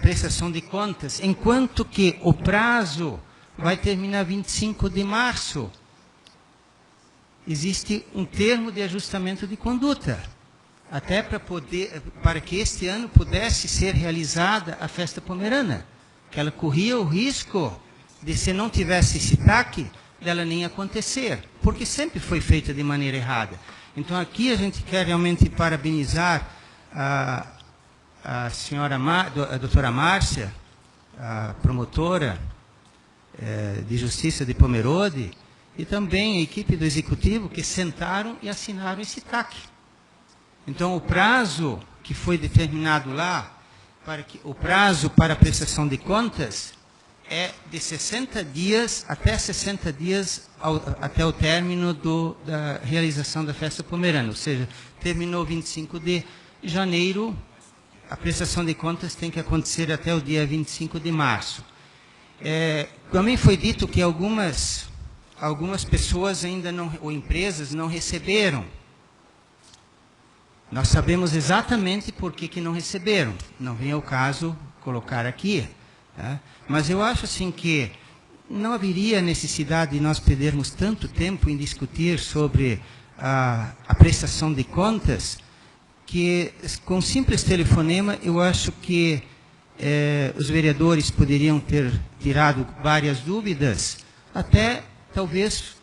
prestação de contas, enquanto que o prazo vai terminar 25 de março. Existe um termo de ajustamento de conduta, até para que este ano pudesse ser realizada a festa pomerana, que ela corria o risco de, se não tivesse esse TAC, dela nem acontecer, porque sempre foi feita de maneira errada. Então aqui a gente quer realmente parabenizar a doutora Márcia, a promotora de Justiça de Pomerode, e também a equipe do Executivo, que sentaram e assinaram esse TAC. Então, o prazo que foi determinado lá, o prazo para a prestação de contas, é de 60 dias até 60 dias até o término da realização da festa pomerana, ou seja, terminou 25 de janeiro, a prestação de contas tem que acontecer até o dia 25 de março. Também foi dito que algumas pessoas ainda não, ou empresas não receberam. Nós sabemos exatamente por que não receberam. Não vem ao caso colocar aqui. Tá? Mas eu acho assim que não haveria necessidade de nós perdermos tanto tempo em discutir sobre a prestação de contas, que com simples telefonema eu acho que os vereadores poderiam ter tirado várias dúvidas, até talvez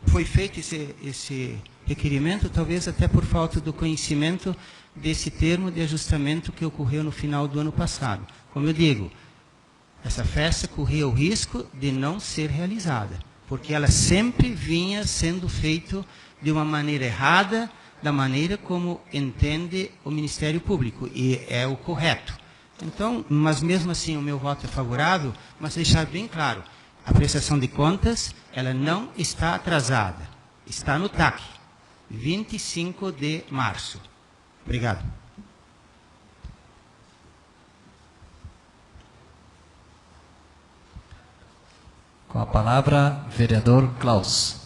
foi feito esse requerimento, talvez até por falta do conhecimento desse termo de ajustamento que ocorreu no final do ano passado. Como eu digo, essa festa corria o risco de não ser realizada, porque ela sempre vinha sendo feita de uma maneira errada, da maneira como entende o Ministério Público, e é o correto. Então, mas mesmo assim o meu voto é favorável, mas deixar bem claro, a prestação de contas, ela não está atrasada, está no TAC, 25 de março. Obrigado. Com a palavra, vereador Klaus.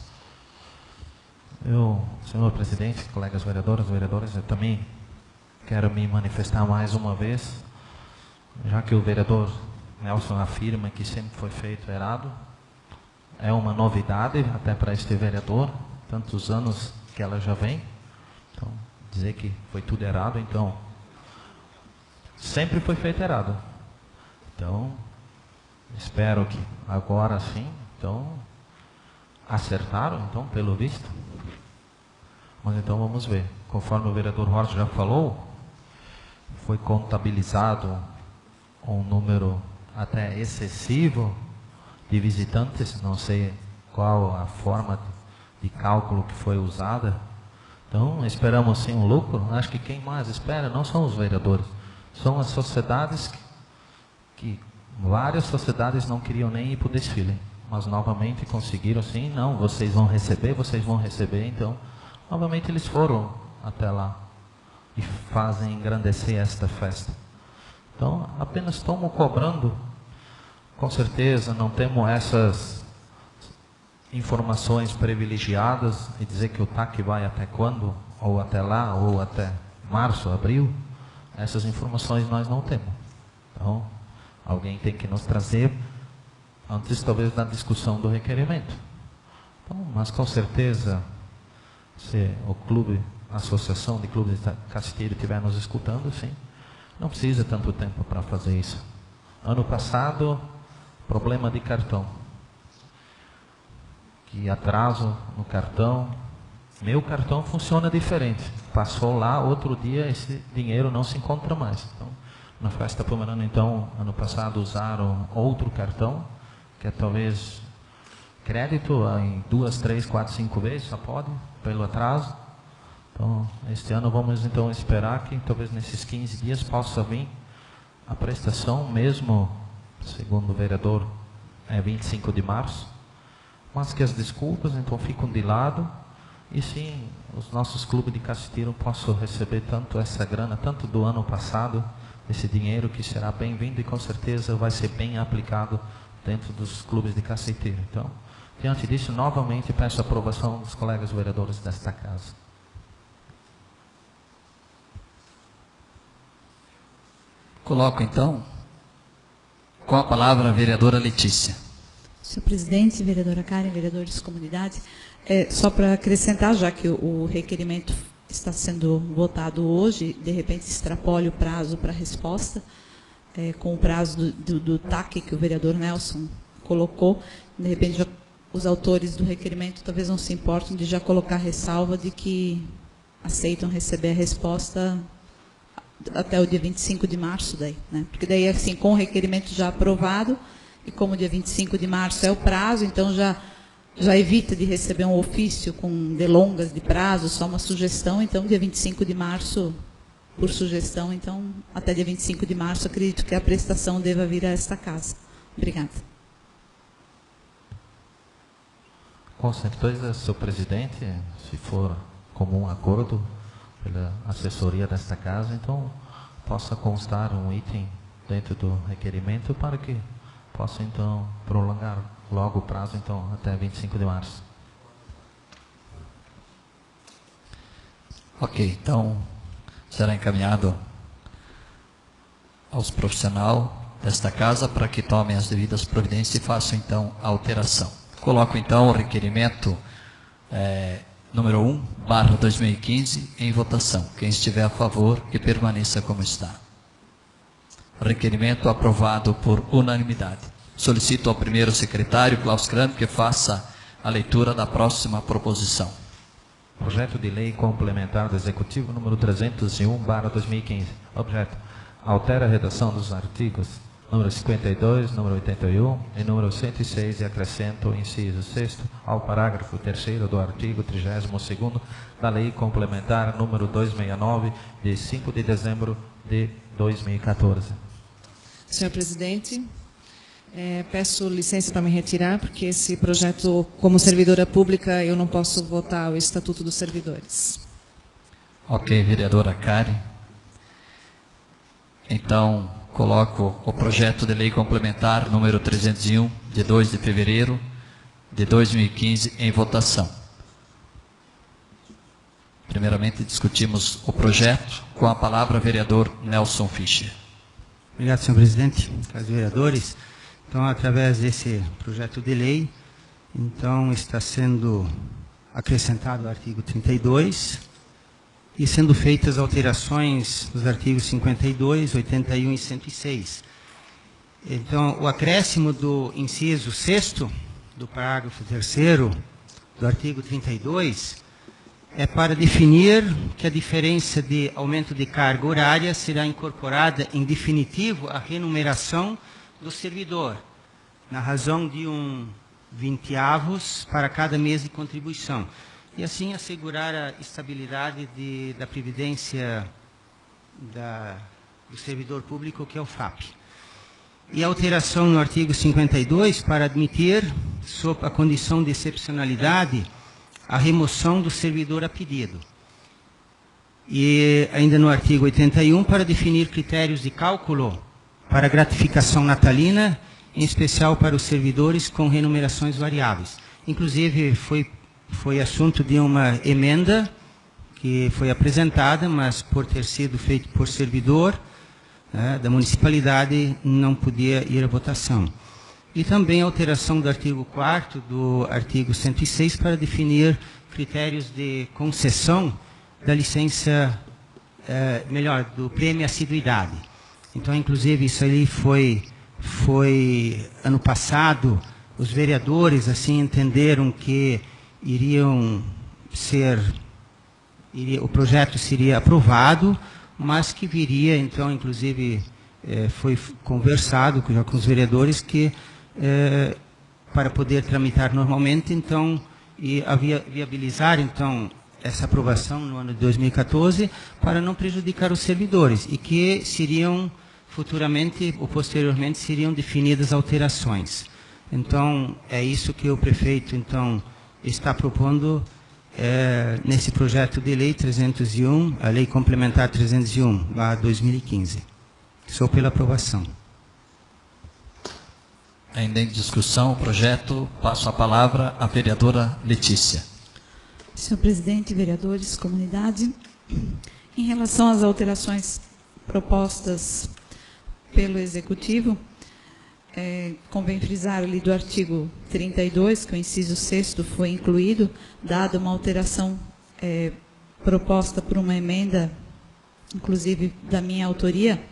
Senhor presidente, colegas vereadores, eu também quero me manifestar mais uma vez, já que o vereador Nelson afirma que sempre foi feito errado. É uma novidade até para este vereador, tantos anos que ela já vem. Então, dizer que foi tudo errado, então, sempre foi feito errado. Então, espero que agora sim, então, acertaram, então, pelo visto. Mas então vamos ver. Conforme o vereador Horst já falou, foi contabilizado um número até excessivo de visitantes, não sei qual a forma de cálculo que foi usada. Então, esperamos sim um lucro. Acho que quem mais espera não são os vereadores, são as sociedades que várias sociedades não queriam nem ir para o desfile, mas novamente conseguiram sim, não, vocês vão receber, então, novamente eles foram até lá e fazem engrandecer esta festa. Então, apenas estamos cobrando, com certeza não temos essas informações privilegiadas e dizer que o TAC vai até quando, ou até lá, ou até março, abril, essas informações nós não temos. Então, alguém tem que nos trazer antes talvez da discussão do requerimento. Então, mas com certeza, se o clube, a associação de clubes de Castilho estiver nos escutando, sim, não precisa tanto tempo para fazer isso. Ano passado, problema de cartão. Que atraso no cartão. Meu cartão funciona diferente. Passou lá, outro dia esse dinheiro não se encontra mais. Então, na festa pomerana, então, ano passado usaram outro cartão, que é talvez crédito em 2, 3, 4, 5 vezes, só pode, pelo atraso. Então, este ano vamos então esperar que talvez nesses 15 dias possa vir a prestação, mesmo, segundo o vereador, é 25 de março, mas que as desculpas então ficam de lado, e sim, os nossos clubes de Castilho possam receber tanto essa grana, tanto do ano passado, esse dinheiro que será bem-vindo e com certeza vai ser bem aplicado dentro dos clubes de Castilho. Então, diante disso, novamente peço a aprovação dos colegas vereadores desta casa. Coloco então, com a palavra a vereadora Letícia. Senhor presidente, vereadora Karen, vereadores de comunidade, só para acrescentar, já que o requerimento está sendo votado hoje, de repente extrapole o prazo para resposta, com o prazo do TAC que o vereador Nelson colocou, de repente já, os autores do requerimento talvez não se importem de já colocar ressalva de que aceitam receber a resposta até o dia 25 de março, daí, né? Porque daí, assim, com o requerimento já aprovado, e como o dia 25 de março é o prazo, então já evita de receber um ofício com delongas de prazo, só uma sugestão, então dia 25 de março, por sugestão, então até dia 25 de março acredito que a prestação deva vir a esta casa. Obrigada. Com certeza, senhor presidente, se for comum acordo pela assessoria desta casa, então possa constar um item dentro do requerimento para que possa então prolongar logo o prazo então até 25 de março. Ok, então será encaminhado aos profissionais desta casa para que tomem as devidas providências e façam então a alteração. Coloco então o requerimento número 1/2015 em votação. Quem estiver a favor, que permaneça como está. Requerimento aprovado por unanimidade. Solicito ao primeiro secretário, Klaus Kran, que faça a leitura da próxima proposição. Projeto de Lei Complementar do Executivo número 301/2015. Objeto: altera a redação dos artigos número 52, número 81 e número 106 e acrescenta o inciso 6º ao parágrafo 3º do artigo 32º da Lei Complementar número 269, de 5 de dezembro de 2014. Senhor presidente, peço licença para me retirar, porque esse projeto, como servidora pública, eu não posso votar o Estatuto dos Servidores. Ok, vereadora Karen. Então, coloco o projeto de lei complementar número 301, de 2 de fevereiro de 2015, em votação. Primeiramente, discutimos o projeto. Com a palavra, vereador Nelson Fischer. Obrigado, senhor presidente, caros vereadores. Então, através desse projeto de lei, então está sendo acrescentado o artigo 32 e sendo feitas alterações nos artigos 52, 81 e 106. Então, o acréscimo do inciso 6º do parágrafo 3º do artigo 32 é para definir que a diferença de aumento de carga horária será incorporada em definitivo à remuneração do servidor, na razão de 1/20 para cada mês de contribuição, e assim assegurar a estabilidade da previdência do servidor público, que é o FAP. E a alteração no artigo 52 para admitir, sob a condição de excepcionalidade, a remoção do servidor a pedido. E ainda no artigo 81 para definir critérios de cálculo para gratificação natalina, em especial para os servidores com remunerações variáveis. Inclusive, foi assunto de uma emenda que foi apresentada, mas por ter sido feito por servidor da municipalidade, não podia ir à votação. E também a alteração do artigo 4º do artigo 106 para definir critérios de concessão da licença, do prêmio assiduidade. Então, inclusive, isso ali foi ano passado, os vereadores assim entenderam que o projeto seria aprovado, mas que viria, então, inclusive, foi conversado já com os vereadores que, para poder tramitar normalmente, então, e viabilizar, então, essa aprovação no ano de 2014, para não prejudicar os servidores, e que seriam futuramente ou posteriormente seriam definidas alterações. Então, é isso que o prefeito, então, está propondo nesse projeto de lei 301, a lei complementar 301/2015. Sou pela aprovação. Ainda em discussão o projeto, passo a palavra à vereadora Letícia. Senhor presidente, vereadores, comunidade, em relação às alterações propostas pelo Executivo, convém frisar ali do artigo 32, que o inciso 6º foi incluído, dada uma alteração proposta por uma emenda, inclusive da minha autoria,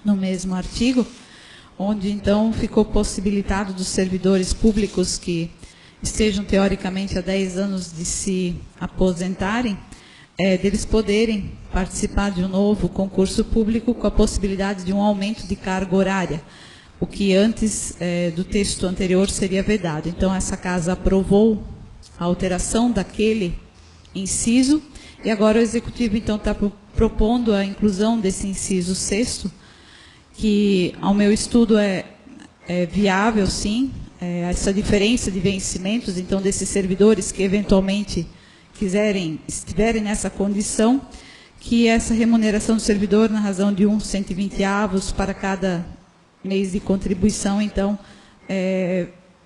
no mesmo artigo, onde então ficou possibilitado dos servidores públicos que estejam teoricamente há 10 anos de se aposentarem, deles poderem participar de um novo concurso público com a possibilidade de um aumento de carga horária, o que antes do texto anterior seria vedado. Então, essa casa aprovou a alteração daquele inciso, e agora o Executivo, então, está propondo a inclusão desse inciso 6º, que, ao meu estudo, é viável, sim, essa diferença de vencimentos, então, desses servidores que eventualmente estiverem nessa condição, que essa remuneração do servidor, na razão de 1/120 para cada mês de contribuição, então,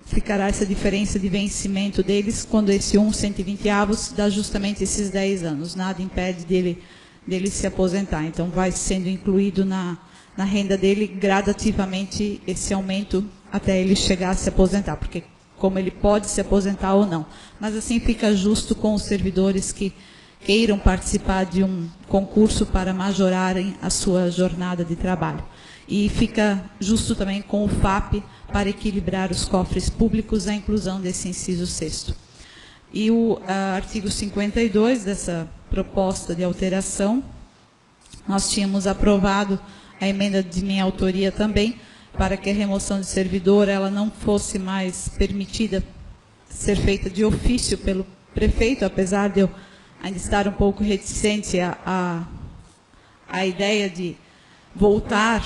ficará essa diferença de vencimento deles, quando esse 1/120 dá justamente esses 10 anos. Nada impede dele se aposentar. Então, vai sendo incluído na renda dele gradativamente esse aumento até ele chegar a se aposentar, porque como ele pode se aposentar ou não. Mas assim fica justo com os servidores que queiram participar de um concurso para majorarem a sua jornada de trabalho. E fica justo também com o FAP para equilibrar os cofres públicos a inclusão desse inciso 6º. E o artigo 52 dessa proposta de alteração, nós tínhamos aprovado a emenda de minha autoria também, para que a remoção de servidor ela não fosse mais permitida ser feita de ofício pelo prefeito, apesar de eu ainda estar um pouco reticente à ideia de voltar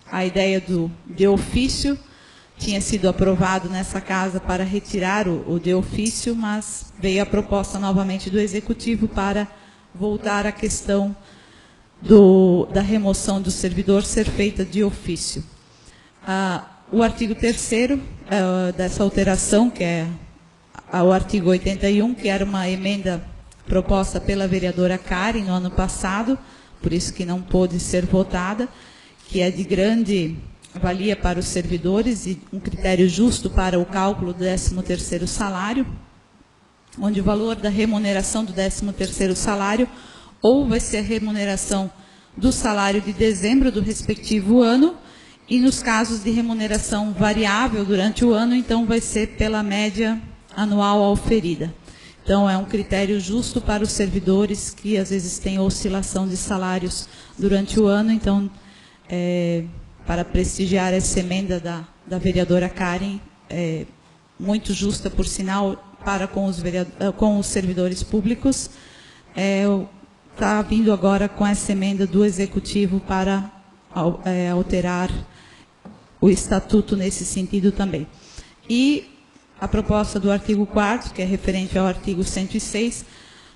à ideia de ofício. Tinha sido aprovado nessa casa para retirar o de ofício, mas veio a proposta novamente do Executivo para voltar à questão da remoção do servidor ser feita de ofício. O artigo 3º dessa alteração, que é o artigo 81, que era uma emenda proposta pela vereadora Karen no ano passado, por isso que não pôde ser votada, que é de grande valia para os servidores e um critério justo para o cálculo do 13º salário, onde o valor da remuneração do 13º salário ou vai ser a remuneração do salário de dezembro do respectivo ano, e nos casos de remuneração variável durante o ano, então vai ser pela média anual auferida. Então, é um critério justo para os servidores que às vezes têm oscilação de salários durante o ano. Então, para prestigiar essa emenda da vereadora Karen, muito justa, por sinal, para com os servidores públicos, está vindo agora com essa emenda do Executivo para alterar o estatuto nesse sentido também. E a proposta do artigo 4º, que é referente ao artigo 106,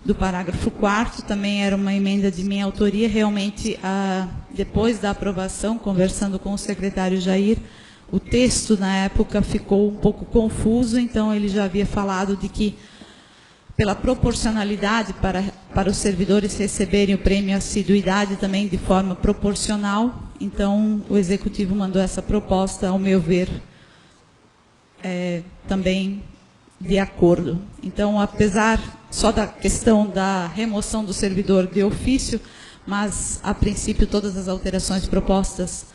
do parágrafo 4º, também era uma emenda de minha autoria. Realmente, depois da aprovação, conversando com o secretário Jair, o texto, na época, ficou um pouco confuso, então ele já havia falado de que, pela proporcionalidade para os servidores receberem o prêmio assiduidade também de forma proporcional, então o Executivo mandou essa proposta, ao meu ver, também de acordo. Então, apesar só da questão da remoção do servidor de ofício, mas, a princípio, todas as alterações propostas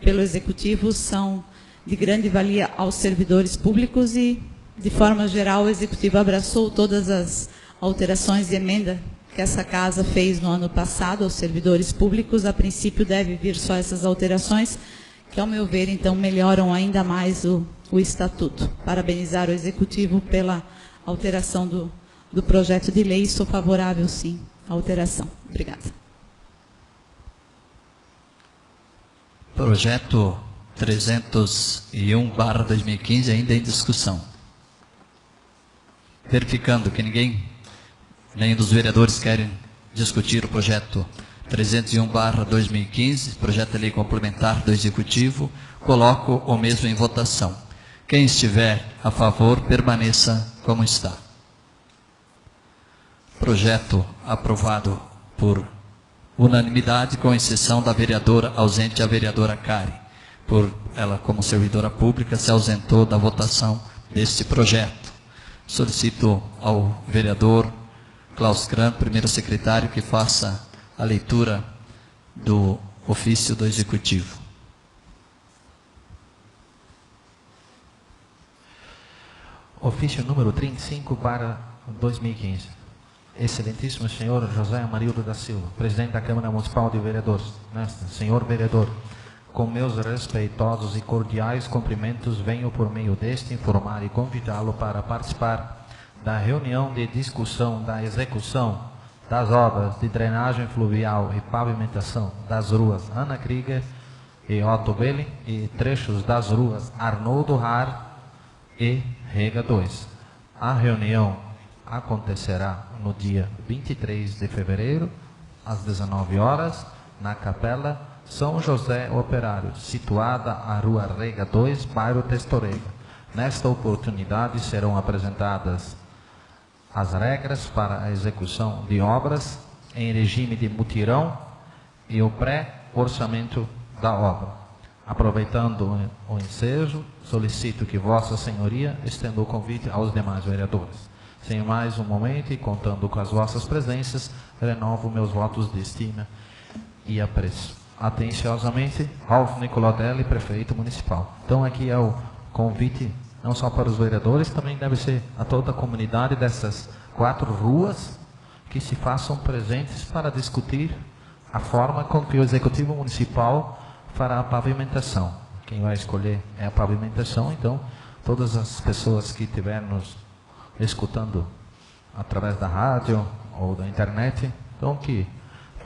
pelo Executivo são de grande valia aos servidores públicos e, de forma geral, o Executivo abraçou todas as alterações e emenda que essa casa fez no ano passado aos servidores públicos. A princípio, deve vir só essas alterações, que, ao meu ver, então, melhoram ainda mais o Estatuto. Parabenizar o Executivo pela alteração do projeto de lei. Sou favorável, sim, à alteração. Obrigada. Projeto 301/2015, ainda em discussão. Verificando que nenhum dos vereadores querem discutir o projeto 301/2015, projeto de lei complementar do Executivo, coloco o mesmo em votação. Quem estiver a favor, permaneça como está. Projeto aprovado por unanimidade, com exceção da vereadora ausente, a vereadora Karen. Por ela, como servidora pública, se ausentou da votação deste projeto. Solicito ao vereador Klaus Kran, primeiro secretário, que faça a leitura do ofício do Executivo. Ofício número 35/2015. Excelentíssimo senhor José Amarildo da Silva, presidente da Câmara Municipal de Vereadores. Senhor vereador, com meus respeitosos e cordiais cumprimentos, venho por meio deste informar e convidá-lo para participar da reunião de discussão da execução das obras de drenagem fluvial e pavimentação das ruas Ana Krieger e Otto Belli e trechos das ruas Arnoldo Haar e Rega 2. A reunião acontecerá no dia 23 de fevereiro, às 19 horas, na Capela São José Operário, situada à Rua Rega 2, bairro Testorega. Nesta oportunidade serão apresentadas as regras para a execução de obras em regime de mutirão e o pré-orçamento da obra. Aproveitando o ensejo, solicito que Vossa Senhoria estenda o convite aos demais vereadores. Sem mais um momento e contando com as vossas presenças, renovo meus votos de estima e apreço. Atenciosamente, Ralph Nicolodelli, prefeito municipal. Então aqui é o convite não só para os vereadores, também deve ser a toda a comunidade dessas 4 ruas que se façam presentes para discutir a forma com que o Executivo Municipal fará a pavimentação. Quem vai escolher é a pavimentação, então todas as pessoas que estiverem nos escutando através da rádio ou da internet, então que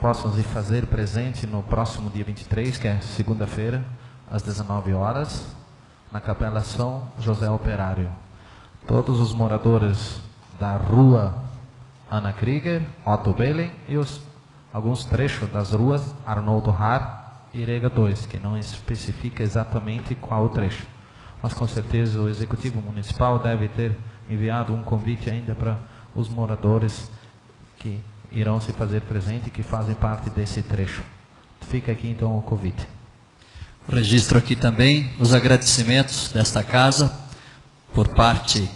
possam se fazer presente no próximo dia 23, que é segunda-feira, às 19 horas, na Capela São José Operário. Todos os moradores da rua Ana Krieger, Otto Belen e alguns trechos das ruas Arnoldo Har e Rega 2, que não especifica exatamente qual o trecho. Mas com certeza o Executivo Municipal deve ter enviado um convite ainda para os moradores que irão se fazer presente e que fazem parte desse trecho. Fica aqui então o convite. Registro aqui também os agradecimentos desta casa por parte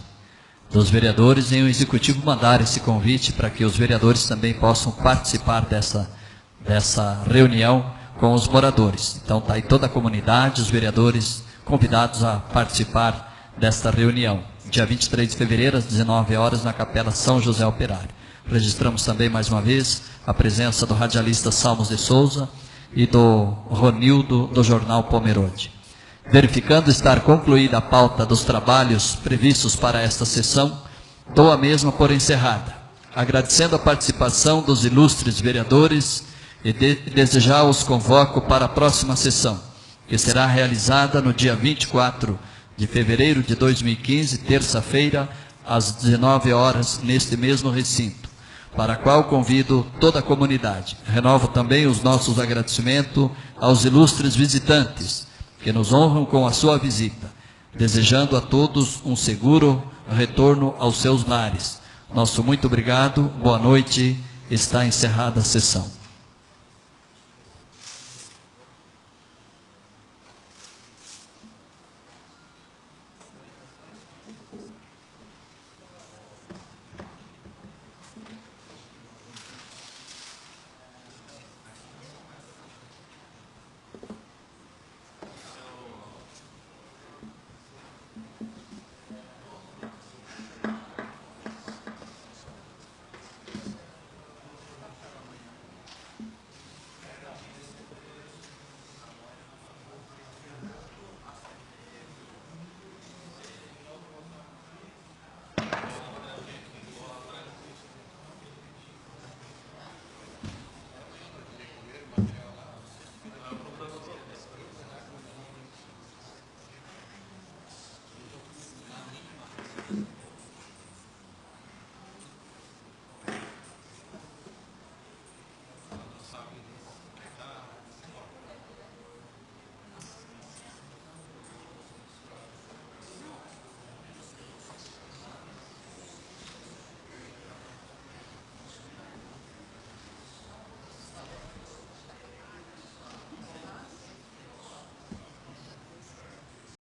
dos vereadores em o Executivo mandar esse convite para que os vereadores também possam participar dessa reunião com os moradores. Então está aí toda a comunidade, os vereadores convidados a participar desta reunião. Dia 23 de fevereiro, às 19 horas, na Capela São José Operário. Registramos também mais uma vez a presença do radialista Salmos de Souza e do Ronildo, do Jornal Pomerode. Verificando estar concluída a pauta dos trabalhos previstos para esta sessão, dou a mesma por encerrada, agradecendo a participação dos ilustres vereadores e desejar os convoco para a próxima sessão, que será realizada no dia 24 de fevereiro de 2015, terça-feira, às 19 horas, neste mesmo recinto, para a qual convido toda a comunidade. Renovo também os nossos agradecimentos aos ilustres visitantes, que nos honram com a sua visita, desejando a todos um seguro retorno aos seus lares. Nosso muito obrigado, boa noite, está encerrada a sessão.